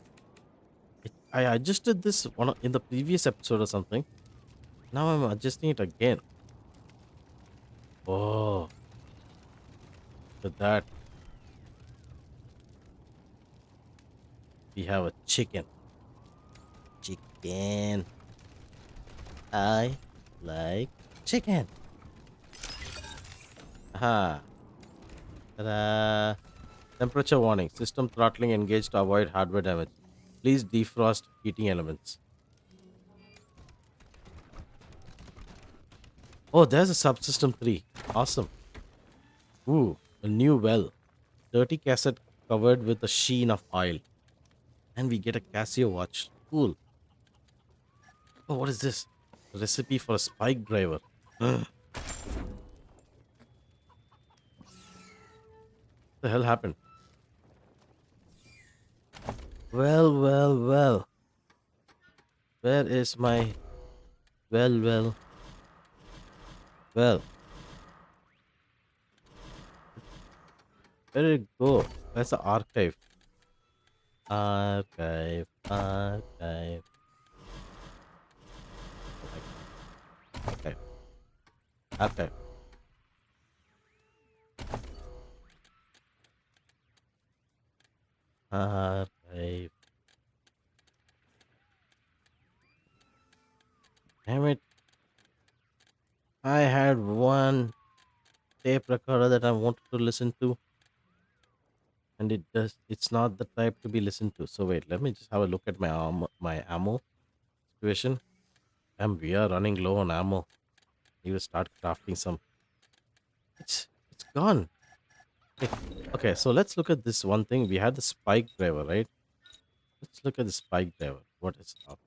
S1: I adjusted this one in the previous episode or something. Now I'm adjusting it again. Oh, look at that. We have a chicken. Chicken. I like chicken. Aha. Ta-da. Temperature warning. System throttling engaged to avoid hardware damage. Please defrost heating elements. Oh, there's a subsystem 3. Awesome. Ooh, a new well. Dirty cassette covered with a sheen of oil. And we get a Casio watch. Cool. Oh, what is this? A recipe for a spike driver. What the hell happened? Well, well, well. Where is my well? Well, where did it go? Where's the archive? Archive. Okay. Archive. Archive. Damn it. I had one tape recorder that I wanted to listen to, and it's not the type to be listened to. So wait, let me just have a look at my ammo situation. And we are running low on ammo. You will start crafting some. It's gone. Okay, okay, so let's look at this one thing. We had the spike driver, right? Let's look at the spike driver. What is up?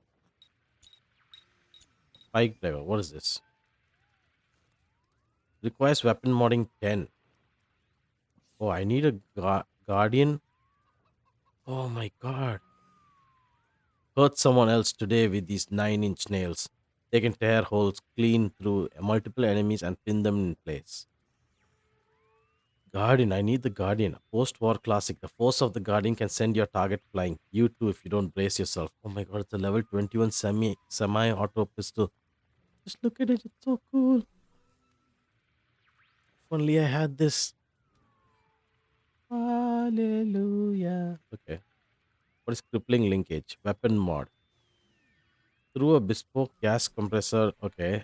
S1: Spike driver. What is this? Requires weapon modding 10. Oh, I need a guardian. Oh my god. Hurt someone else today with these 9-inch nails. They can tear holes clean through multiple enemies and pin them in place. Guardian, I need the Guardian. A post-war classic. The force of the Guardian can send your target flying. You too if you don't brace yourself. Oh my god, it's a level 21 semi-auto pistol. Just look at it, it's so cool. If only I had this. Hallelujah. Okay. What is crippling linkage? Weapon mod. Through a bespoke gas compressor. Okay.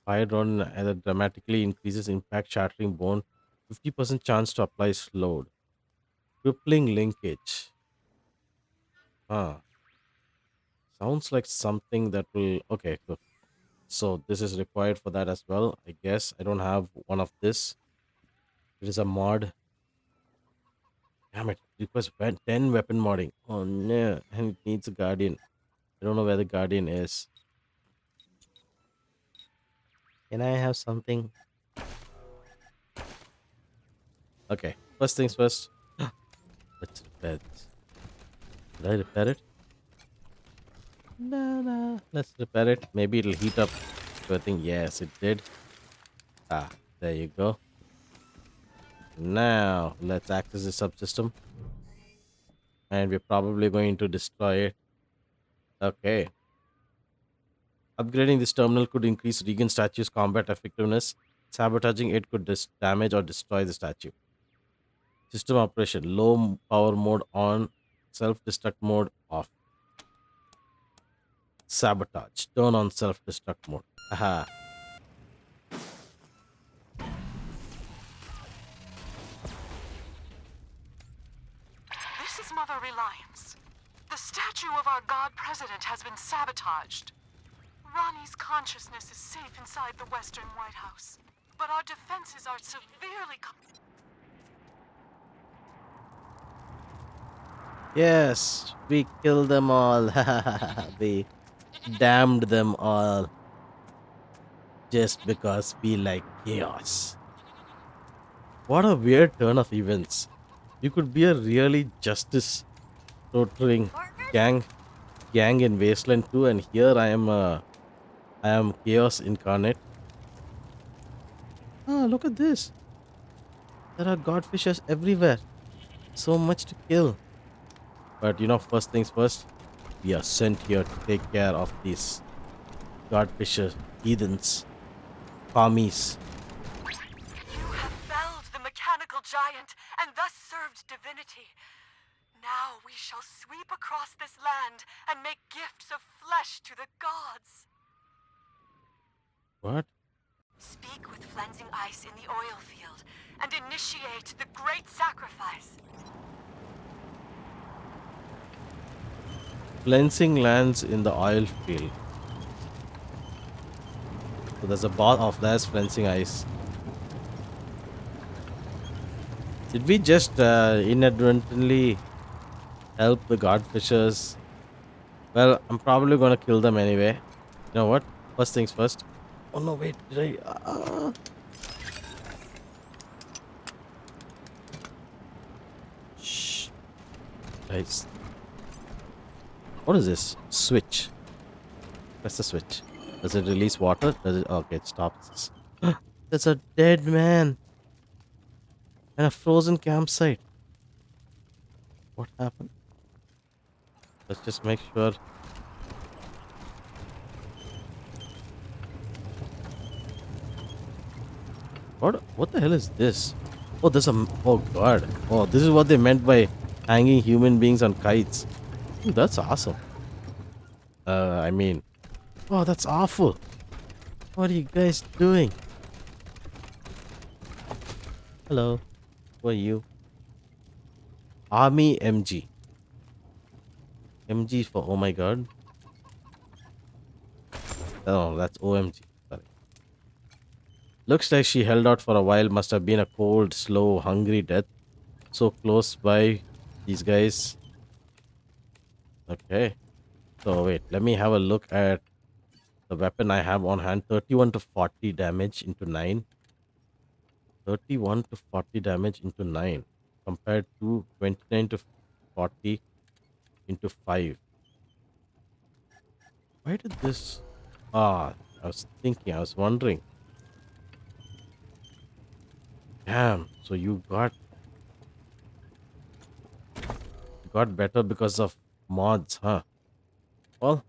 S1: Fired on either dramatically increases impact shattering bone. 50% chance to apply slowed. Crippling linkage. Huh. Sounds like something that will. Okay, good. So this is required for that as well. I guess I don't have one of this. It is a mod. Damn it! It requires 10 weapon modding. Oh no! And it needs a guardian. I don't know where the guardian is. Can I have something? Okay. First things first. Let's repair this. Did I repair it? No, no. Let's repair it. Maybe it'll heat up. So I think yes, it did. Ah, there you go. Now let's access the subsystem, and we're probably going to destroy it. Okay. Upgrading this terminal could increase Regan statue's combat effectiveness. Sabotaging it could damage or destroy the statue. System operation: low power mode on, self destruct mode off. Sabotage: turn on self destruct mode. Aha.
S3: This is Mother Reliance. The statue of our god president has been sabotaged. Ronnie's consciousness is safe inside the Western White House, but our defenses are severely.
S1: Yes, we killed them all. We damned them all just because we like chaos. What a weird turn of events. You could be a really justice torturing gang gang in Wasteland too, and here I am chaos incarnate. Ah, look at this. There are godfishers everywhere. So much to kill. But first things first, we are sent here to take care of these godfisher heathens, commies.
S3: You have felled the mechanical giant and thus served divinity. Now we shall sweep across this land and make gifts of flesh to the gods.
S1: What?
S3: Speak with flensing ice in the oil field and initiate the great sacrifice.
S1: Cleansing lands in the oil field. So there's a ball of there's cleansing ice. Did we just inadvertently help the godfishers? Well, I'm probably gonna kill them anyway. You know what? First things first. Oh no, wait, did I? Shh. Guys. What is this? Switch. Press the switch. Does it release water? Does it? Okay, it stops. There's a dead man. And a frozen campsite. What happened? Let's just make sure. What the hell is this? Oh, there's a. Oh god. Oh, this is what they meant by hanging human beings on kites. Ooh, that's awesome. I mean, oh, that's awful. What are you guys doing? Hello. Who are you? Army MG. MG for oh my god. Oh, that's OMG. Sorry. Looks like she held out for a while. Must have been a cold, slow, hungry death. So close by these guys. Okay. So wait, let me have a look at the weapon I have on hand. 31 to 40 damage into 9. 31 to 40 damage into 9 compared to 29 to 40 into 5. Why did this? I was thinking, I was wondering. Damn, so you got better because of mods, huh? Well,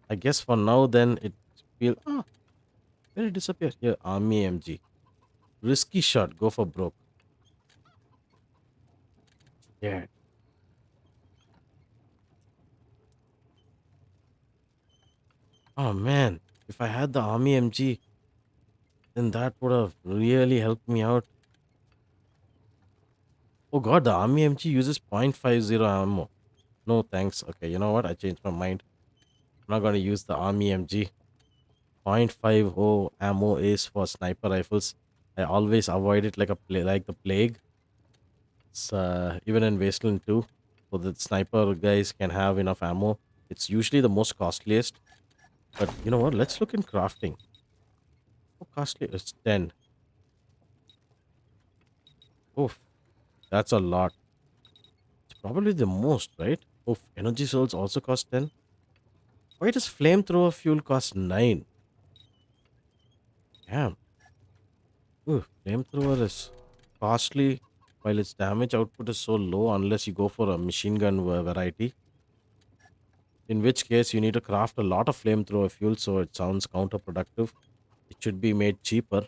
S1: I guess for now then it feel where it disappear? Here, army MG. Risky shot, go for broke. Yeah. Oh man, if I had the army MG, then that would have really helped me out. Oh god, the army MG uses .50 ammo. No thanks. Okay, you know what? I changed my mind. I'm not gonna use the army MG. .50 ammo is for sniper rifles. I always avoid it like the plague. It's even in Wasteland too, so that sniper guys can have enough ammo. It's usually the most costliest. But you know what? Let's look in crafting. How costly? It's 10. Oof, that's a lot. It's probably the most, right? Oof, energy cells also cost 10. Why does flamethrower fuel cost 9? Damn. Ooh, flamethrower is costly while its damage output is so low unless you go for a machine gun variety. In which case, you need to craft a lot of flamethrower fuel, so it sounds counterproductive. It should be made cheaper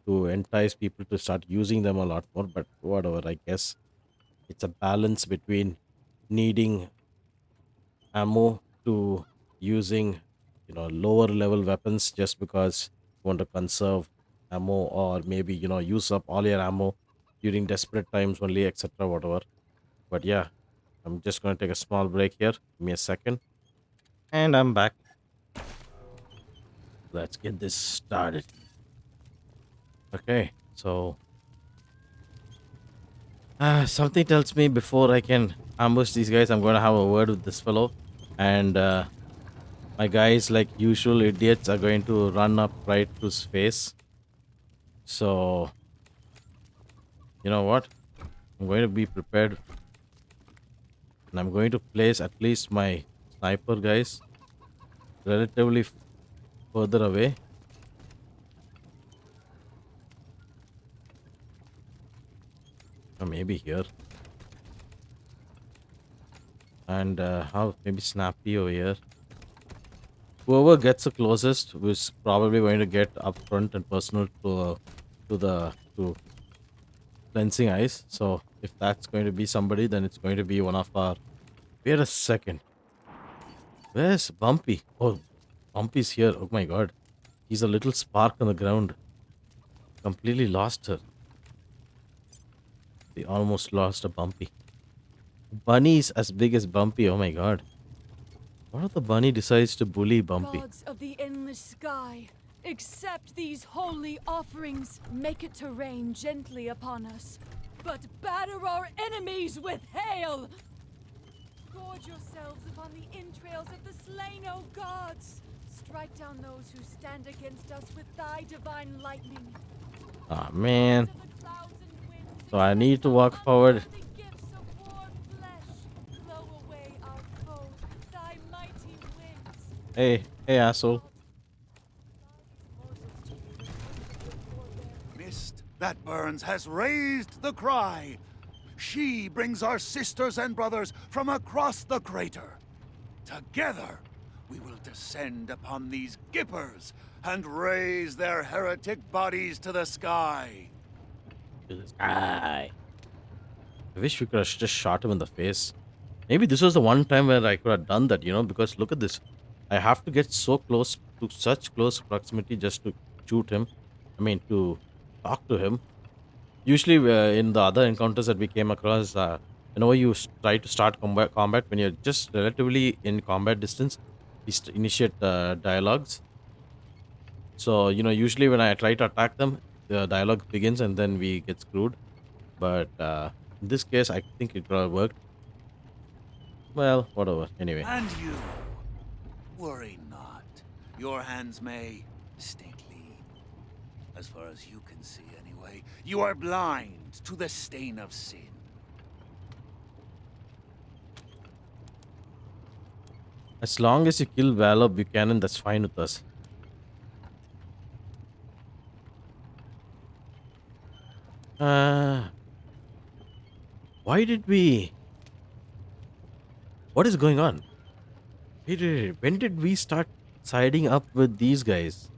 S1: to entice people to start using them a lot more, but whatever, I guess it's a balance between needing ammo to using lower level weapons just because you want to conserve ammo, or maybe use up all your ammo during desperate times only, etc., whatever. But yeah, I'm just going to take a small break here. Give me a second and I'm back. Let's get this started. Okay, so something tells me before I can ambush these guys, I'm going to have a word with this fellow, and my guys, like usual idiots, are going to run up right to his face. So, you know what? I'm going to be prepared, and I'm going to place at least my sniper guys relatively further away, or maybe here, and how maybe Snappy over here. Whoever gets the closest is probably going to get up front and personal to cleansing ice. So if that's going to be somebody, then it's going to be one of our. Wait a second. Where's Bumpy? Oh, Bumpy's here. Oh my god. He's a little spark on the ground. Completely lost her. We almost lost a Bumpy. Bunny's as big as Bumpy. Oh my god. What if the bunny decides to bully Bumpy?
S5: Gods of the endless sky, accept these holy offerings. Make it to rain gently upon us, but batter our enemies with hail. Gorge yourselves upon the entrails of the slain, O gods. Strike down those who stand against us with thy divine lightning.
S1: Ah man.
S5: To the clouds and winds,
S1: So I need to walk forward.
S5: the gifts of warm flesh. Blow away our foes with thy mighty winds.
S1: Hey asshole.
S6: Mist that burns has raised the cry. She brings our sisters and brothers from across the crater. Together, we will descend upon these gippers and raise their heretic bodies to the sky.
S1: To the sky. I wish we could have just shot him in the face. Maybe this was the one time where I could have done that, because look at this. I have to get so close to such close proximity just to shoot him. I mean, to talk to him. Usually, in the other encounters that we came across, you try to start combat when you're just relatively in combat distance. We initiate dialogues. So, usually when I try to attack them, the dialogue begins and then we get screwed. But in this case, I think it worked. Well, whatever. Anyway.
S6: And you, worry not. Your hands may stay clean. As far as you can see, anyway, you are blind to the stain of sin.
S1: As long as you kill Valor Buchanan, that's fine with us. Uh, why did we... What is going on? When did we start siding up with these guys?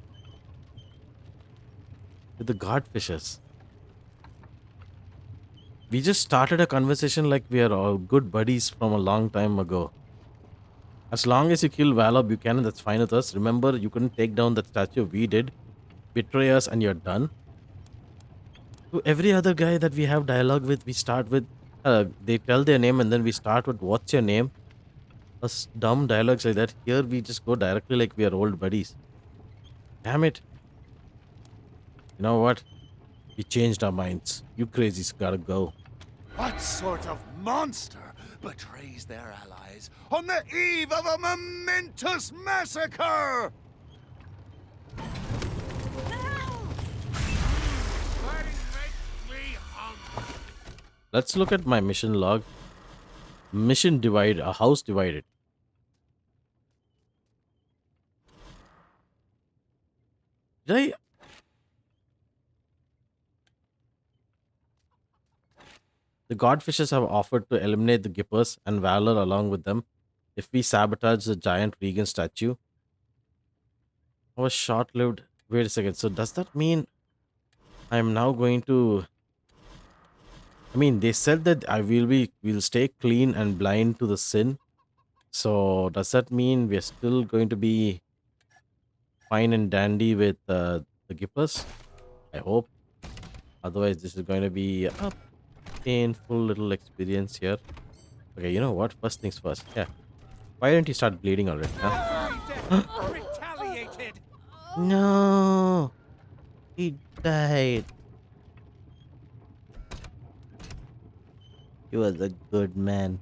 S1: With the Godfishers? We just started a conversation like we are all good buddies from a long time ago. As long as you kill Valor Buchanan, that's fine with us. Remember, you couldn't take down that statue. We did. Betray us and you're done. To every other guy that we have dialogue with, we start with, they tell their name and then we start with, what's your name? Dumb dialogues like that. Here we just go directly like we are old buddies. Damn it. You know what? We changed our minds. You crazies gotta go.
S6: What sort of monster betrays their allies on the eve of a momentous massacre?
S1: Let's look at my mission log. Mission divided. A house divided. Did I... The Godfishers have offered to eliminate the Gippers and Valor along with them if we sabotage the giant Regan statue. Our short-lived... Wait a second. So does that mean I'm now going to... I mean, they said that we'll stay clean and blind to the sin. So does that mean we're still going to be fine and dandy with the Gippers? I hope. Otherwise, this is going to be a painful little experience here. Okay, you know what? First things first. Yeah. Why don't you start bleeding already? Huh?
S2: Retaliated!
S1: No. He died. He was a good man.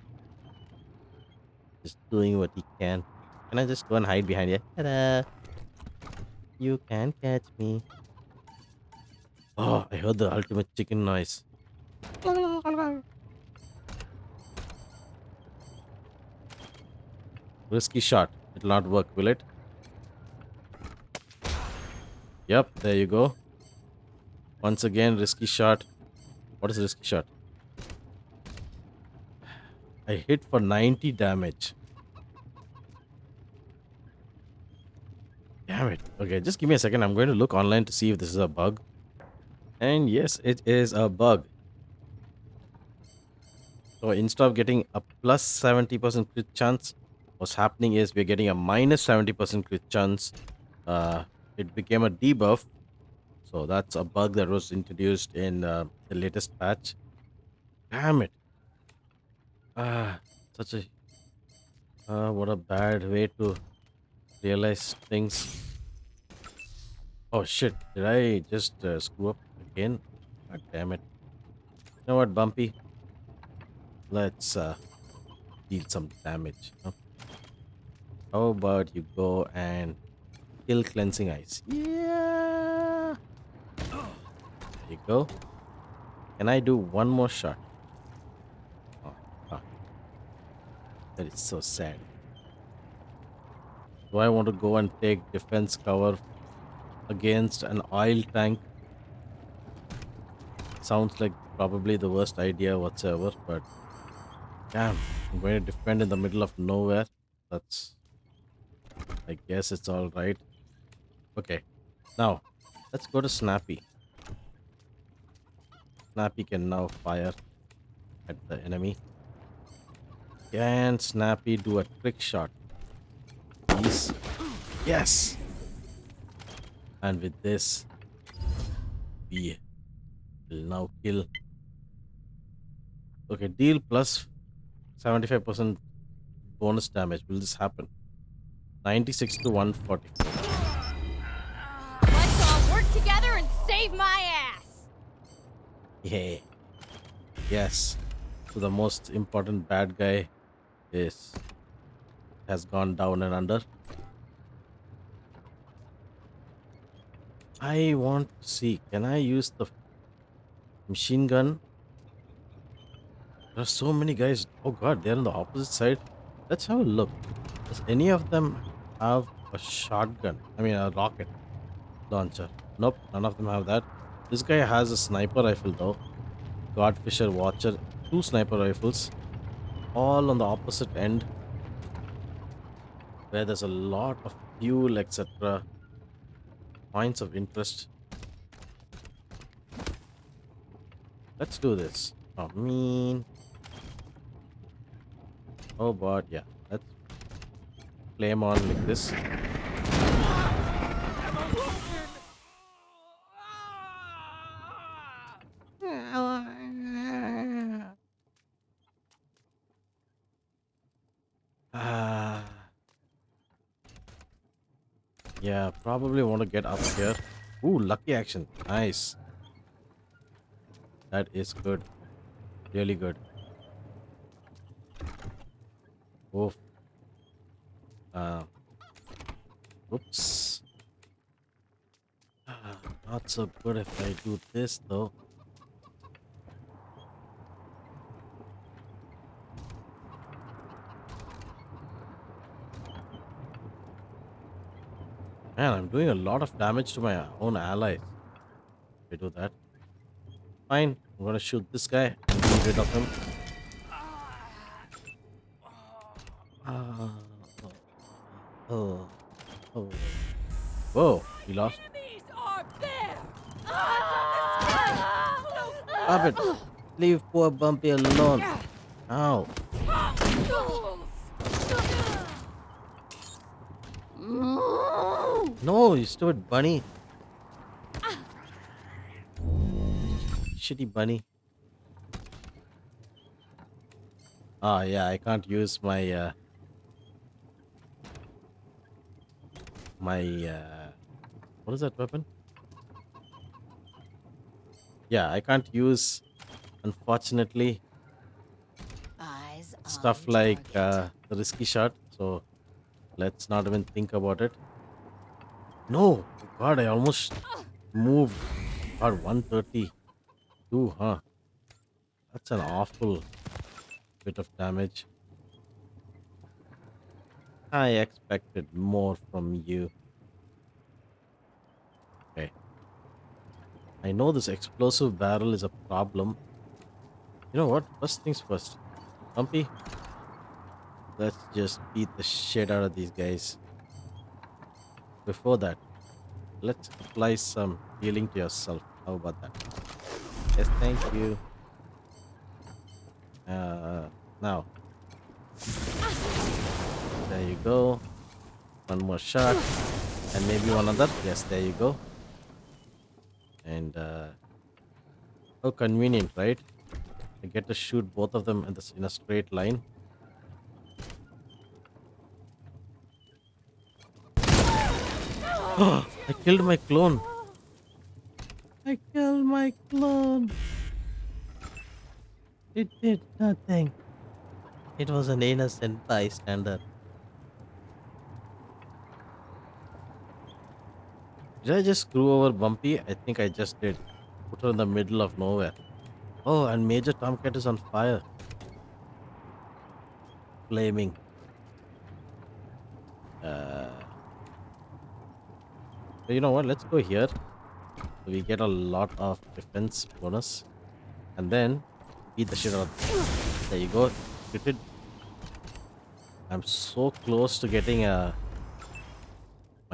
S1: Just doing what he can. Can I just go and hide behind you? Ta-da! You can't catch me. Oh, I heard the ultimate chicken noise. Risky shot. It'll not work, will it? Yep, there you go. Once again, risky shot. What is risky shot? I hit for 90 damage. Damn it. Okay, just give me a second. I'm going to look online to see if this is a bug. And yes, it is a bug. So instead of getting a plus 70% crit chance, what's happening is we're getting a minus 70% crit chance. It became a debuff. So that's a bug that was introduced in the latest patch. Damn it. Such a... what a bad way to realize things. Oh shit, did I just screw up again? God damn it. You know what, Bumpy? Let's deal some damage. Huh? How about you go and kill Cleansing Ice? Yeah! There you go. Can I do one more shot? Oh, fuck. That is so sad. Do I want to go and take defense cover against an oil tank? Sounds like probably the worst idea whatsoever, but damn, I'm going to defend in the middle of nowhere. That's... I guess it's alright. Okay, now let's go to Snappy. Snappy can now fire at the enemy. Can Snappy do a trick shot? Please. Yes! And with this, we will now kill. Okay, deal plus 75% bonus damage. Will this happen? 96 to 140.
S7: Let's all work together and save my ass!
S1: Yeah. Yes. So the most important bad guy this has gone down and under. I want to see. Can I use the machine gun? There's so many guys. Oh god, they're on the opposite side. Let's have a look. Does any of them have a shotgun? I mean, a rocket launcher. Nope, none of them have that. This guy has a sniper rifle though. Godfisher Watcher, two sniper rifles, all on the opposite end, where there's a lot of fuel, etc. Points of interest. Let's do this. Oh, mean. Oh, but yeah, let's flame on like this. Ah, yeah, probably want to get up here. Ooh, lucky action. Nice. That is good. Really good. Oof. Uh, oops. Not so good if I do this though. Man, I'm doing a lot of damage to my own allies. If I do that. Fine. I'm gonna shoot this guy and get rid of him. Ah, oh, oh. Whoa, he lost.
S5: Enemies are there!
S1: Stop it. Leave poor Bumpy alone. Ow. No, you stupid bunny. Shitty bunny. Ah, yeah, I can't use my what is that weapon? Yeah, I can't use, unfortunately,
S7: Eyes
S1: stuff
S7: on
S1: like
S7: target.
S1: the risky shot. So let's not even think about it. No, God, I almost moved. God, 132, huh? That's an awful bit of damage. I expected more from you. Okay. I know this explosive barrel is a problem. You know what? First things first. Bumpy, let's just beat the shit out of these guys. Before that, let's apply some healing to yourself. How about that? Yes, thank you. Now, there you go. One more shot. And maybe one other. Yes, there you go. And, how convenient, right? I get to shoot both of them in a straight line. I killed my clone. I killed my clone. It did nothing. It was an innocent bystander. Did I just screw over Bumpy? I think I just did. Put her in the middle of nowhere. Oh, and Major Tomcat is on fire. Flaming. So you know what? Let's go here. So we get a lot of defense bonus. And then beat the shit out of. There you go. Critted. I'm so close to getting my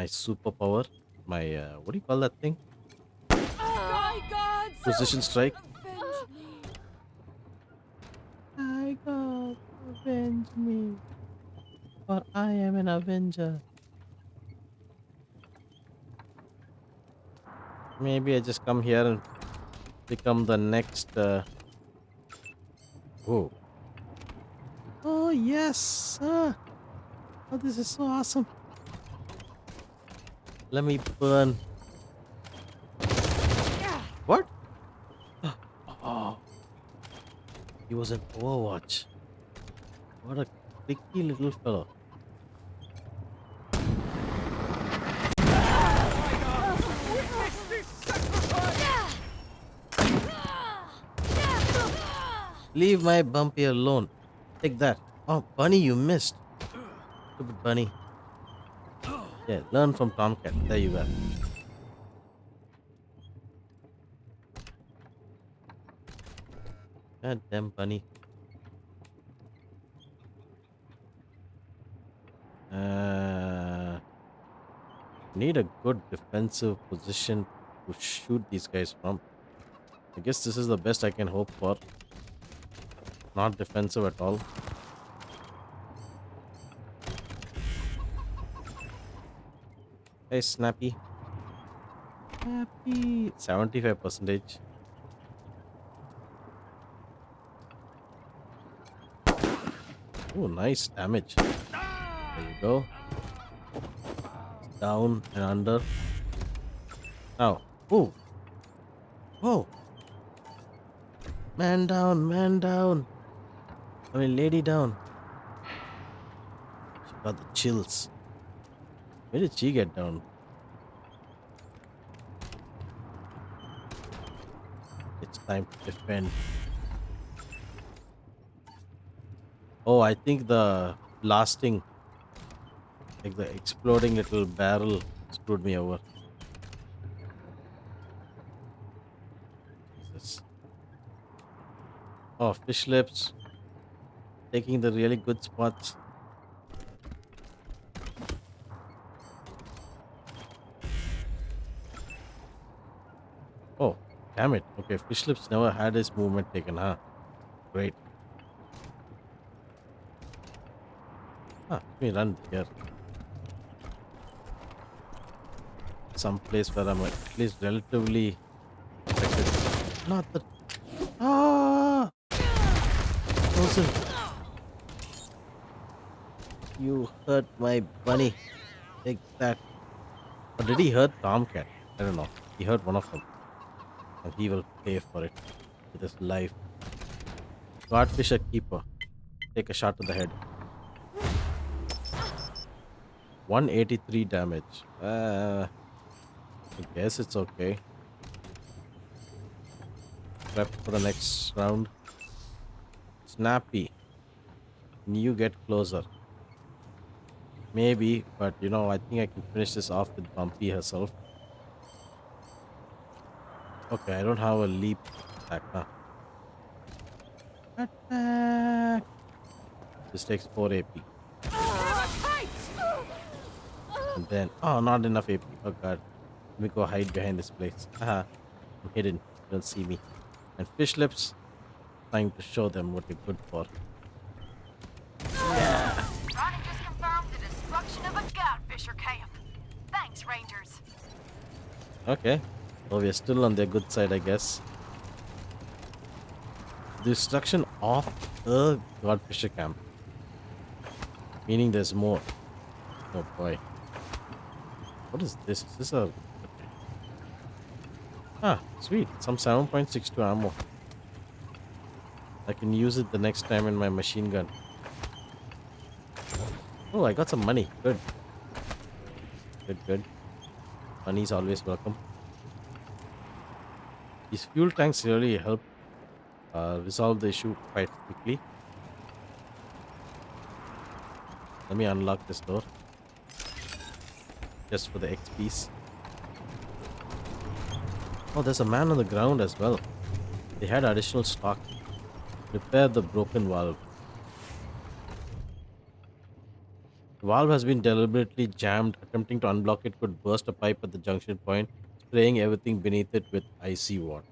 S1: superpower. My what do you call that thing?
S5: Sky gods!
S1: Precision strike.
S5: Avenge me!
S1: My God, avenge me. For I am an avenger. Maybe I just come here and become the next. Oh. Oh, yes. Oh, this is so awesome. Let me burn. What? Oh. He was in Overwatch. What a Tricky little fellow. Leave my bumpy alone. Take that. Oh, bunny, you missed. Stupid bunny. Yeah, learn from Tomcat. There you go. God damn bunny. Need a good defensive position to shoot these guys from. I guess this is the best I can hope for. Not defensive at all. Hey, Snappy. Snappy. 75%. Oh, nice damage. There you go. Down and under. Now. Oh. Oh. Man down, man down. I mean, lady down. She got the chills. Where did she get down? It's time to defend. Oh, I think the blasting, like the exploding little barrel, screwed me over. Jesus. Oh, fish lips. Taking the really good spots. Oh, damn it. Okay, fish lips never had his movement taken, huh? Great. Let me run here. Some place where I'm at least relatively protected. Not the. Ah! Frozen. You hurt my bunny. Take that. Or did he hurt Tomcat? I don't know. He hurt one of them. And he will pay for it with his life. Godfisher keeper. Take a shot to the head. 183 damage. I guess it's okay. Prep for the next round. Snappy. Can you get closer? Maybe, but you know, I think I can finish this off with Bumpy herself. Okay, I don't have a leap attack, huh? Attack! This takes 4 AP. And then, oh, not enough AP. Oh god. Let me go hide behind this place. Haha. I'm hidden. You don't see me. And fish lips. Time to show them what you're good for.
S8: Ronnie just confirmed the destruction of a Godfisher camp. Thanks, Rangers.
S1: Okay. Well, we're still on their good side, I guess. Destruction of a Godfisher camp. Meaning there's more. Oh boy. What is this? Is this a... Ah, sweet. Some 7.62 ammo. I can use it the next time in my machine gun. Oh, I got some money. Good. Good, good. Money's always welcome. These fuel tanks really help resolve the issue quite quickly. Let me unlock this door. Just for the XPs. Oh, there's a man on the ground as well. They had additional stock. Repair the broken valve. The valve has been deliberately jammed. Attempting to unblock it could burst a pipe at the junction point, spraying everything beneath it with icy water.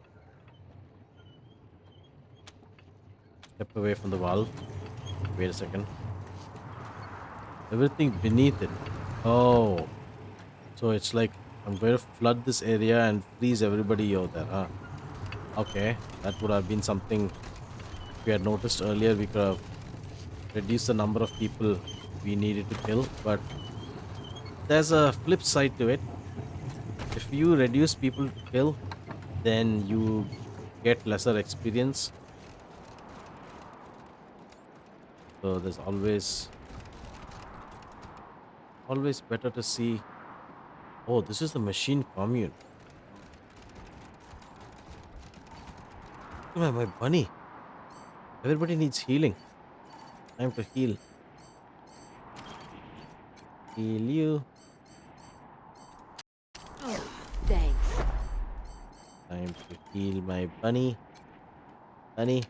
S1: Step away from the valve. Wait a second. Everything beneath it. Oh. So it's like I'm going to flood this area and freeze everybody out there, huh? Okay. That would have been something we had noticed earlier. We could have reduced the number of people we needed to kill. But there's a flip side to it. If you reduce people to kill, then you get lesser experience. So there's always better to see. Oh, this is the machine commune. Look at my bunny. Everybody needs healing. Time to heal. Heal you.
S7: Thanks.
S1: Time to heal my bunny. Bunny,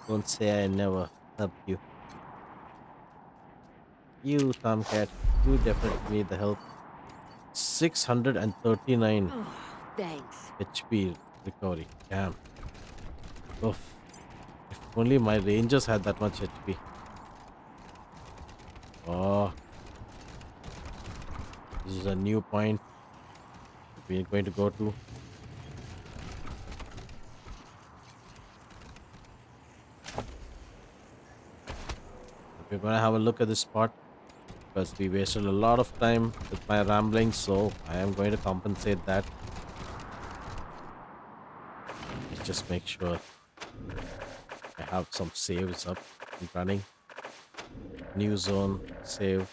S1: don't say I never helped you. You, Tomcat, you definitely need the help. 639
S7: Thanks.
S1: HP recovery. Damn. Oof. If only my rangers had that much HP. Oh, this is a new point that we're going to go to. We're going to have a look at this spot because we wasted a lot of time with my rambling, so I am going to compensate that. Let's just make sure I have some saves up and running. New zone, save.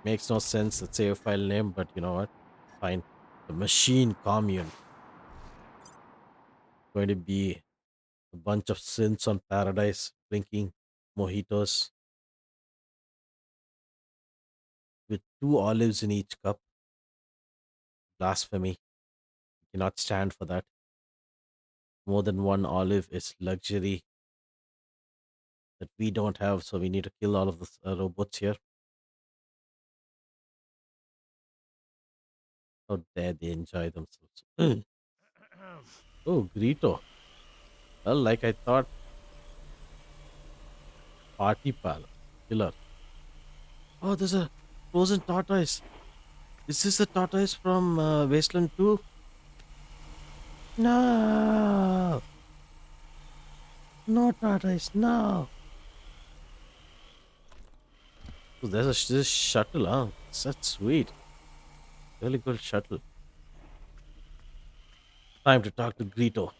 S1: Makes no sense, the save file name, but you know what? Fine. The machine commune. Going to be a bunch of synths on paradise, drinking mojitos with 2 olives in each cup. Blasphemy. Cannot stand for that. More than 1 olive is luxury that we don't have, so we need to kill all of the robots here. How dare they enjoy themselves? Oh, Grito. Well, like I thought, party pal, killer. Oh, there's a frozen tortoise. Is this the tortoise from Wasteland 2? No! No tortoise, no! Oh, there's this shuttle, huh? That's sweet. Really good shuttle. Time to talk to Grito.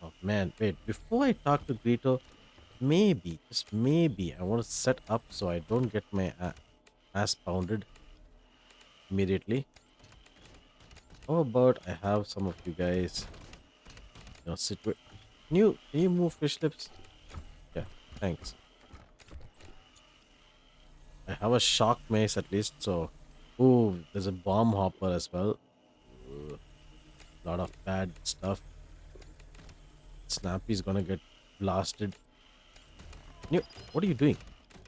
S1: Oh man, wait, before I talk to Grito, maybe, just maybe, I want to set up so I don't get my ass pounded immediately. How about I have some of you guys, sit with. Can you move fish lips? Yeah, thanks. I have a shock mace at least, so. Ooh, there's a bomb hopper as well. Ugh, lot of bad stuff. Snappy's gonna get blasted. What are you doing?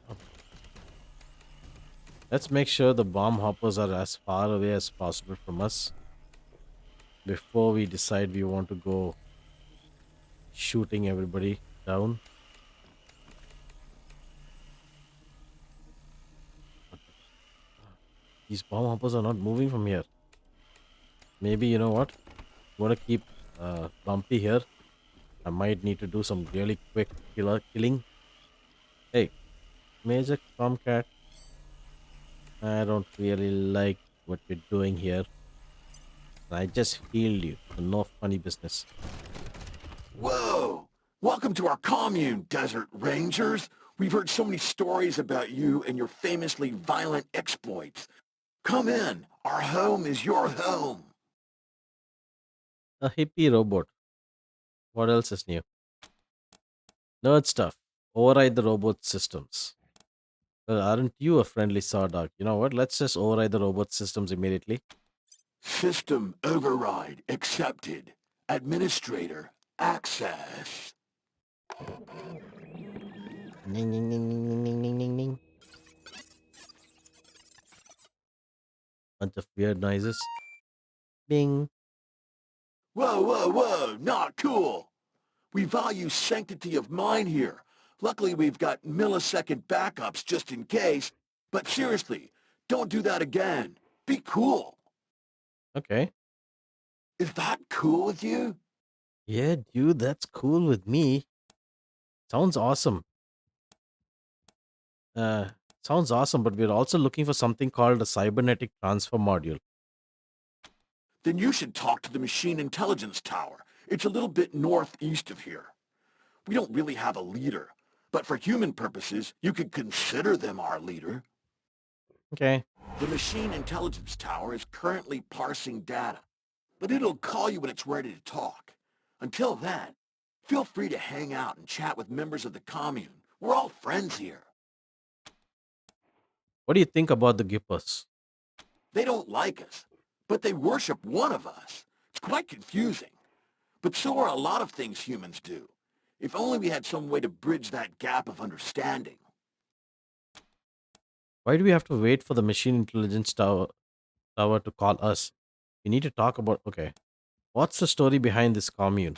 S1: Oh, let's make sure the bomb hoppers are as far away as possible from us before we decide we want to go shooting everybody down. These bomb hoppers are not moving from here. Maybe you know what? Want to keep Bumpy here. I might need to do some really quick killing. Hey, Major Tomcat, I don't really like what you're doing here. I just healed you, so no funny business.
S4: Whoa! Welcome to our commune, Desert Rangers. We've heard so many stories about you and your famously violent exploits. Come in. Our home is your home.
S1: A hippie robot. What else is new? Nerd stuff. Override the robot systems. Well, aren't you a friendly saw dog? You know what? Let's just override the robot systems immediately.
S4: System override accepted. Administrator access.
S1: Ning, ning, ning, ning, ning, ning, ning, ning, ning. Bunch of weird noises. Bing.
S4: Whoa, whoa, whoa, not cool. We value sanctity of mind here. Luckily, we've got millisecond backups just in case. But seriously, don't do that again. Be cool.
S1: Okay.
S4: Is that cool with you?
S1: Yeah, dude, that's cool with me. Sounds awesome. Uh, sounds awesome, but we're also looking for something called a cybernetic transfer module.
S4: Then you should talk to the machine intelligence tower. It's a little bit northeast of here. We don't really have a leader, but for human purposes, you could consider them our leader.
S1: Okay.
S4: The machine intelligence tower is currently parsing data, but it'll call you when it's ready to talk. Until then, feel free to hang out and chat with members of the commune. We're all friends here.
S1: What do you think about the Gippers?
S4: They don't like us, but they worship one of us. It's quite confusing. But so are a lot of things humans do. If only we had some way to bridge that gap of understanding.
S1: Why do we have to wait for the machine intelligence tower to call us? We need to talk about. Okay. What's the story behind this commune?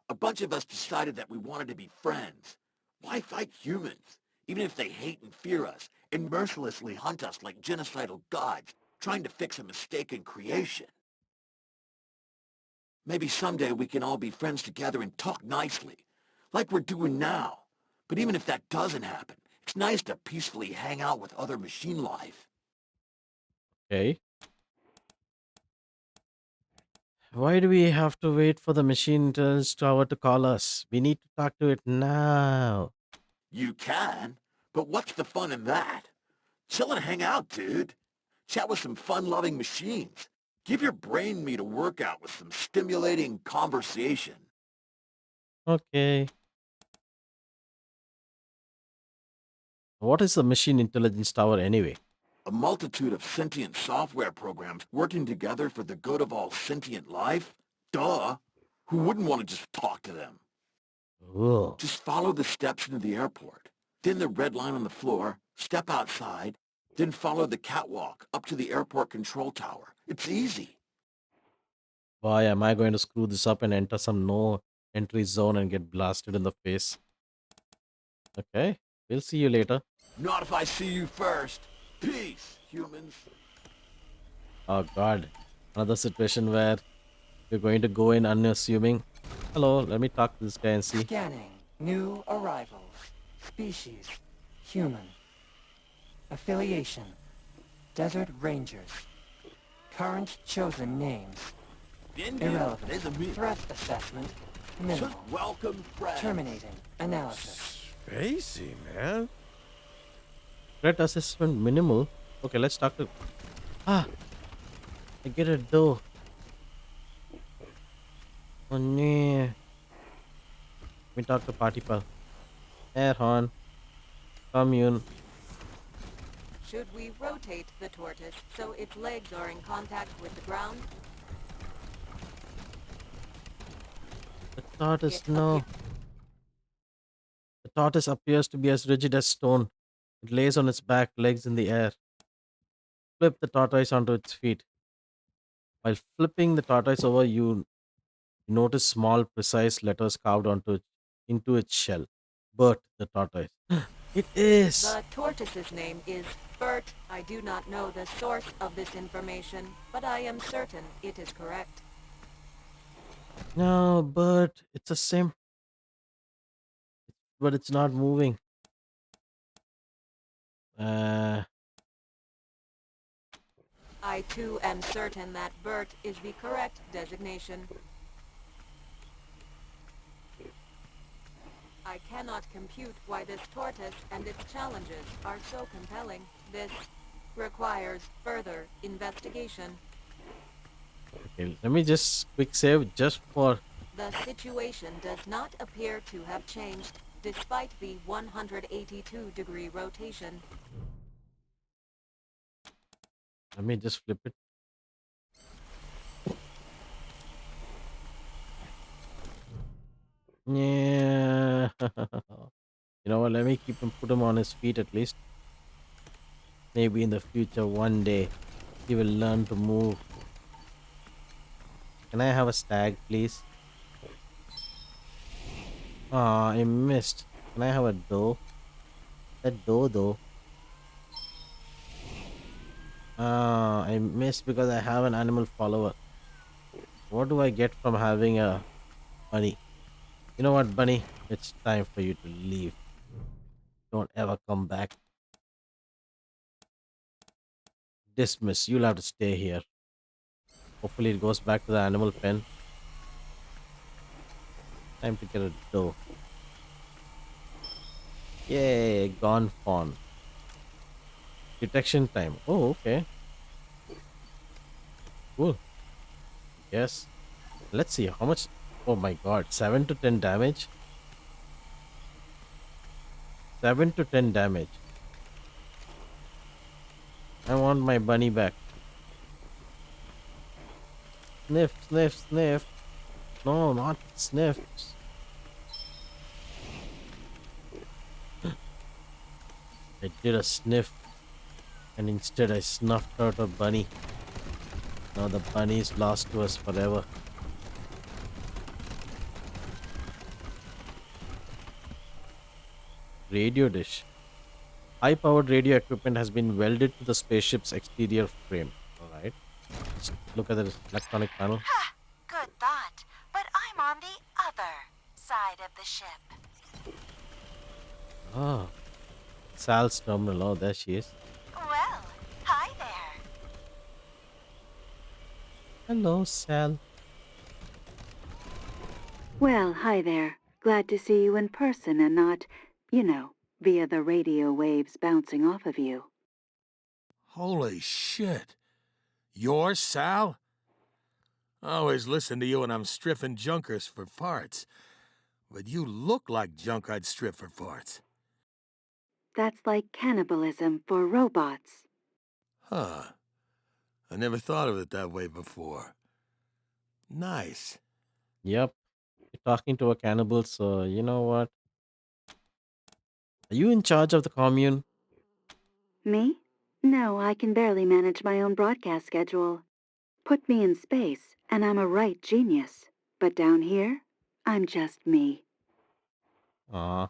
S4: A bunch of us decided that we wanted to be friends. Why fight humans, even if they hate and fear us, and mercilessly hunt us like genocidal gods, trying to fix a mistake in creation? Maybe someday we can all be friends together and talk nicely, like we're doing now. But even if that doesn't happen, it's nice to peacefully hang out with other machine life.
S1: Okay. Why do we have to wait for the machine intelligence tower to call us? We need to talk to it now.
S4: You can, but what's the fun in that? Chill and hang out, dude. Chat with some fun-loving machines. Give your brain meat a workout with some stimulating conversation.
S1: Okay. What is the machine intelligence tower anyway?
S4: A multitude of sentient software programs working together for the good of all sentient life? Duh. Who wouldn't want to just talk to them?
S1: Whoa.
S4: Just follow the steps into the airport. Then the red line on the floor, step outside, then follow the catwalk up to the airport control tower. It's easy.
S1: Why am I going to screw this up and enter some no entry zone and get blasted in the face? Okay. We'll see you later.
S4: Not if I see you first. Peace, humans.
S1: Oh god. Another situation where we're going to go in unassuming. Hello, let me talk to this guy and see.
S9: Scanning. New arrivals. Species. Human. Affiliation. Desert Rangers. Current chosen names. Irrelevant. Threat assessment. Minimal.
S4: Welcome, friends.
S9: Terminating. Analysis.
S10: Spacey, man.
S1: Threat assessment minimal. Okay, let's talk to. Ah, I get it though. Oh no. Let me talk to Party Pal. Air horn. Commune.
S11: Should we rotate the tortoise so its legs are in contact with the ground?
S1: The tortoise, no. The tortoise appears to be as rigid as stone. It lays on its back, legs in the air. Flip the tortoise onto its feet. While flipping the tortoise over, you notice small, precise letters carved into its shell. Bert, the tortoise. It is!
S11: The tortoise's name is Bert. I do not know the source of this information, but I am certain it is correct.
S1: No, Bert, it's the same. But it's not moving.
S11: I too am certain that Bert is the correct designation. I cannot compute why this tortoise and its challenges are so compelling. This requires further investigation.
S1: Okay, let me just quick save just for.
S11: The situation does not appear to have changed despite the 182-degree rotation.
S1: Let me just flip it. Yeah. You know what? Let me put him on his feet at least. Maybe in the future, one day, he will learn to move. Can I have a stag, please? Ah, I missed. Can I have a doe? That doe, though. Ah, I missed because I have an animal follower. What do I get from having a bunny? You know what, bunny? It's time for you to leave. Don't ever come back. Dismiss. You'll have to stay here. Hopefully it goes back to the animal pen. Time to get a dough. Yay, gone fawn. Detection time. Oh, okay. Cool. Yes. Let's see how much. Oh my god, 7 to 10 damage. 7 to 10 damage. I want my bunny back. Sniff, sniff, sniff. No, not sniffs. I did a sniff and instead I snuffed out a bunny. Now the bunny is lost to us forever. Radio dish. High powered radio equipment has been welded to the spaceship's exterior frame. Alright. Let's look at the electronic panel.
S8: Good thought, but I'm on the other side of the ship.
S1: Ah. Sal's terminal. Oh, there she is.
S8: Well, hi there.
S1: Hello, Sal.
S10: Well, hi there. Glad to see you in person and not, via the radio waves bouncing off of you.
S6: Holy shit. You're Sal? I always listen to you when I'm stripping junkers for farts. But you look like junk I'd strip for farts.
S10: That's like cannibalism for robots.
S6: Huh. I never thought of it that way before. Nice.
S1: Yep. You're talking to a cannibal, so you know what? Are you in charge of the commune?
S10: Me? No, I can barely manage my own broadcast schedule. Put me in space, and I'm a right genius. But down here, I'm just me.
S1: Aw.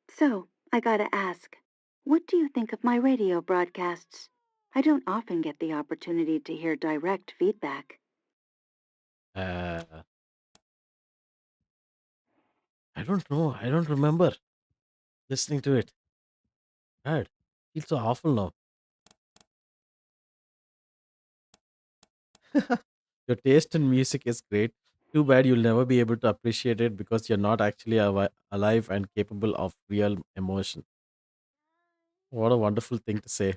S10: So, I gotta ask, what do you think of my radio broadcasts? I don't often get the opportunity to hear direct feedback.
S1: I don't know. I don't remember listening to it. God, feels so awful now. Your taste in music is great. Too bad you'll never be able to appreciate it because you're not actually alive and capable of real emotion. What a wonderful thing to say.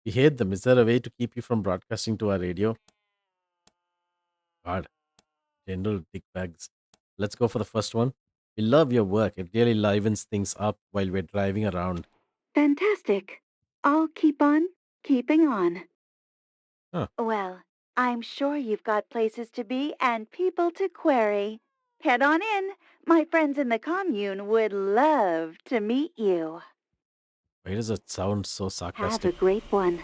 S1: We hate them. Is there a way to keep you from broadcasting to our radio? God, general dickbags. Let's go for the first one. We love your work. It really livens things up while we're driving around.
S10: Fantastic. I'll keep on keeping on.
S1: Huh.
S10: Well, I'm sure you've got places to be and people to query. Head on in. My friends in the commune would love to meet you.
S1: Why does it sound so
S10: Have a
S1: sarcastic?
S10: great one.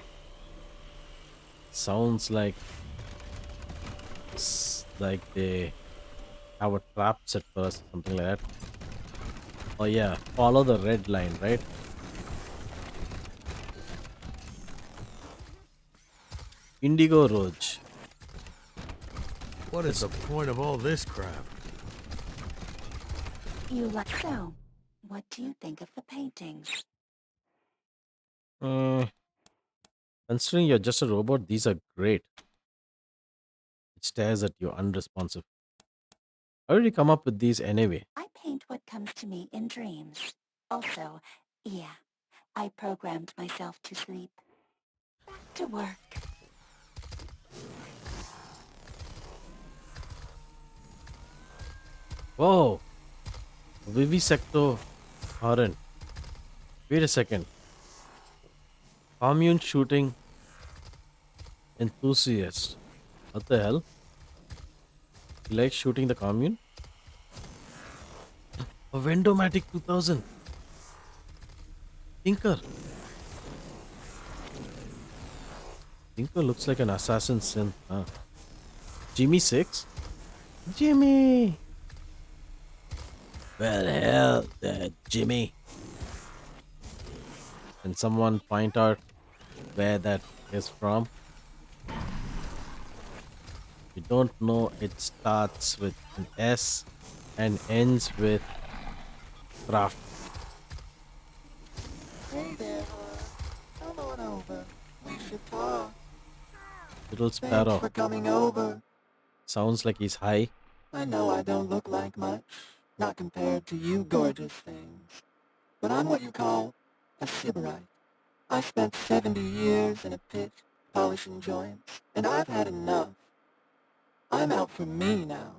S1: Sounds like they have a trap set for us, something like that. Oh yeah, follow the red line, right? Indigo Rouge.
S6: What is the point of all this crap?
S11: So, what do you think of the paintings?
S1: Considering you're just a robot, these are great. It stares at you unresponsive. How did you come up with these anyway?
S11: I paint what comes to me in dreams. Also, yeah, I programmed myself to sleep. Back to work.
S1: Whoa! Vivisecto Horn. Wait a second. Commune shooting enthusiast. What the hell? You like shooting the commune? A Vendomatic 2000. Tinker. Tinker looks like an assassin synth. Huh? Jimmy 6? Jimmy! Well, hell, Jimmy. Can someone point out where that is from? You don't know it starts with an S and ends with craft.
S9: Hey there, come on over. We should talk.
S1: Little
S9: Thanks
S1: sparrow.
S9: for coming over.
S1: Sounds like he's high.
S9: I know I don't look like much, not compared to you gorgeous things. But I'm what you call a sybarite. I spent 70 years in a pit, polishing joints, and I've had enough. I'm out for me now.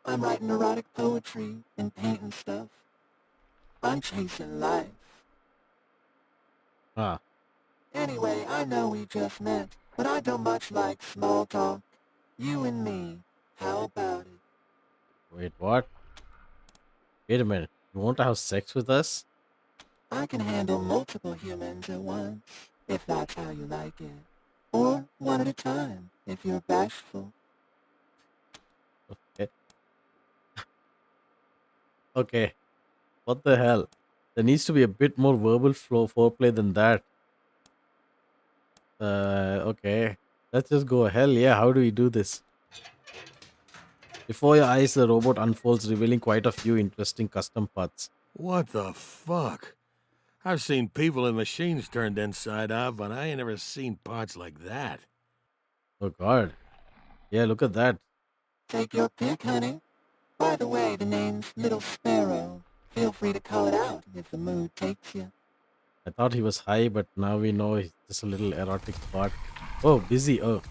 S9: I'm writing erotic poetry and painting stuff. I'm chasing life.
S1: Ah,
S9: Anyway, I know we just met, but I don't much like small talk. You and me, how about it?
S1: wait, what? Wait a minute. You want to have sex with us?
S9: I can handle multiple humans at once, if that's how you like it. Or one at a time, if you're bashful.
S1: Okay. Okay. What the hell? There needs to be a bit more verbal flow foreplay than that. Okay. Let's just go. Hell yeah, how do we do this? Before your eyes, the robot unfolds, revealing quite a few interesting custom parts.
S12: What the fuck? I've seen people and machines turned inside out, but I ain't ever seen parts like that.
S1: Oh god. Yeah, look at that.
S9: Take your pick, honey. By the way, the name's Little Sparrow. Feel free to call it out if the mood takes you.
S1: I thought he was high, but now we know he's just a little erotic part. Oh, busy. Oh.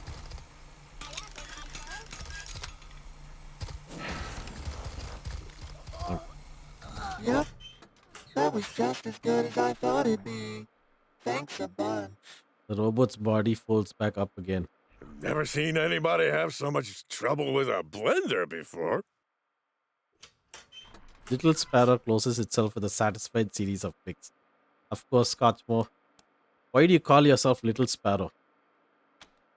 S1: Oh,
S9: Yep, that was just as good as I thought it'd be. Thanks a bunch.
S1: the robot's body folds back up again.
S12: Never seen anybody have so much trouble with a blender before.
S1: Little Sparrow closes itself with a satisfied series of clicks. Of course, Scotchmore. Why do you call yourself Little Sparrow?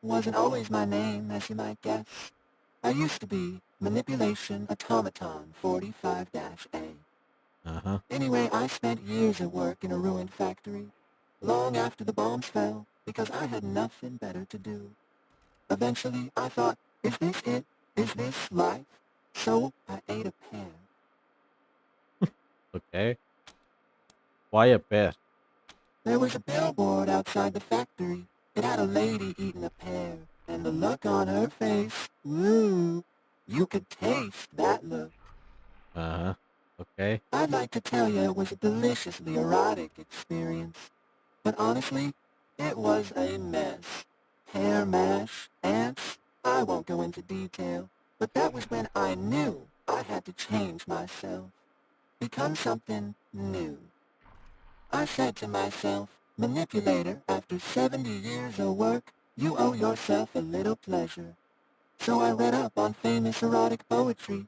S9: Wasn't always my name, as you might guess. I used to be Manipulation Automaton 45-A.
S1: Uh-huh.
S9: Anyway, I spent years at work in a ruined factory, long after the bombs fell, because I had nothing better to do. Eventually, I thought, is this it? Is this life? So I ate a pear.
S1: Okay. Why a pear?
S9: There was a billboard outside the factory. It had a lady eating a pear, and the look on her face, ooh, you could taste that look.
S1: Uh-huh. Okay.
S9: I'd like to tell you it was a deliciously erotic experience, but honestly, it was a mess. Hair mash, ants, I won't go into detail, but that was when I knew I had to change myself, become something new. I said to myself, manipulator, after 70 years of work, you owe yourself a little pleasure. So I read up on famous erotic poetry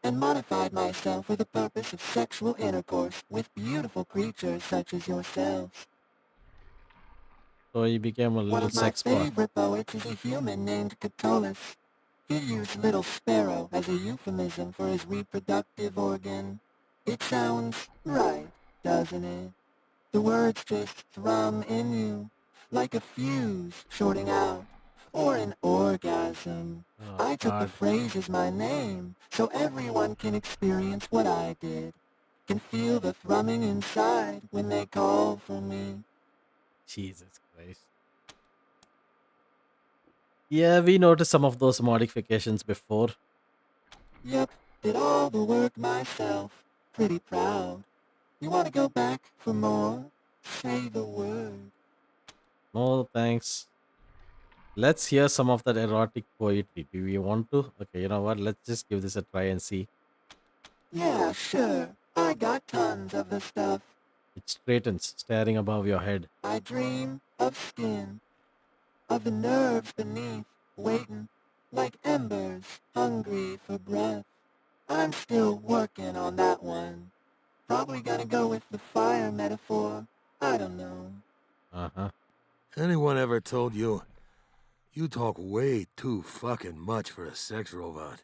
S9: and modified myself for the purpose of sexual intercourse with beautiful creatures such as yourselves.
S1: So he became a
S9: One
S1: little
S9: of my
S1: sex bot.
S9: favorite poets is a human named Catullus. He used little sparrow as a euphemism for his reproductive organ. It sounds right, doesn't it? The words just thrum in you, like a fuse shorting out, or an orgasm.
S1: Oh,
S9: I took the
S1: God.
S9: phrase as my name, so everyone can experience what I did, can feel the thrumming inside when they call for me.
S1: Jesus Christ. Yeah, we noticed some of those modifications before.
S9: Yep, did all the work myself. Pretty proud. You want to go back for more? Say the word.
S1: No, thanks. Let's hear some of that erotic poetry. Do you want to? Okay, you know what? Let's just give this a try and see.
S9: Yeah, sure. I got tons of the stuff.
S1: It straightens, staring above your head.
S9: I dream of skin, of the nerves beneath, waiting, like embers, hungry for breath. I'm still working on that one. Probably gonna go with the fire metaphor. I don't know.
S1: Uh-huh.
S12: Anyone ever told you, you talk way too fucking much for a sex robot?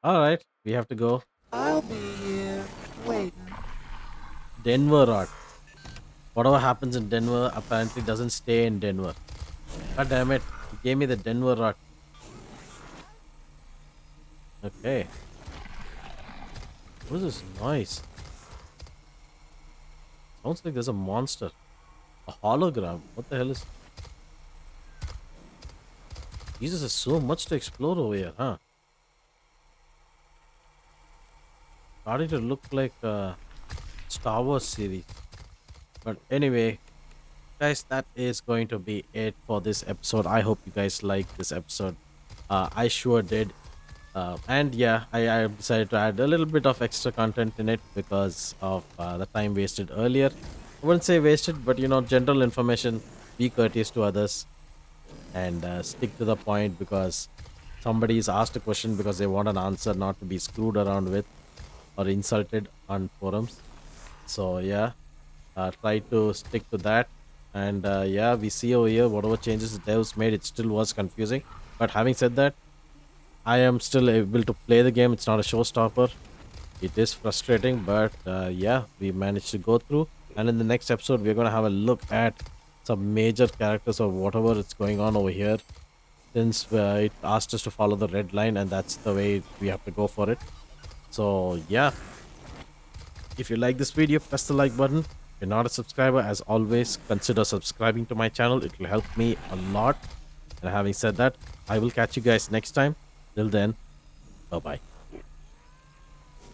S1: Alright, we have to go.
S9: I'll be here, waiting.
S1: Denver art. Whatever happens in Denver apparently doesn't stay in Denver. God damn it. He gave me the Denver art. Okay. What is this noise? Sounds like there's a monster. A hologram. What the hell is... Jesus, there's so much to explore over here, huh? Starting to look like a Star Wars series. But anyway, guys, that is going to be it for this episode. I hope you guys liked this episode. I sure did. And yeah, I decided to add a little bit of extra content in it because of the time wasted earlier. I wouldn't say wasted, but general information. Be courteous to others and stick to the point because somebody is asked a question because they want an answer, not to be screwed around with or insulted on forums. So yeah, try to stick to that. And yeah, we see over here whatever changes the devs made, it still was confusing. But having said that, I am still able to play the game. It's not a showstopper. It is frustrating, but yeah, we managed to go through. And in the next episode, we're going to have a look at some major characters or whatever is going on over here. Since it asked us to follow the red line, and that's the way we have to go for it. So yeah, if you like this video, press the like button. If you're not a subscriber, as always, consider subscribing to my channel. It will help me a lot. And having said that, I will catch you guys next time. Till then, bye-bye.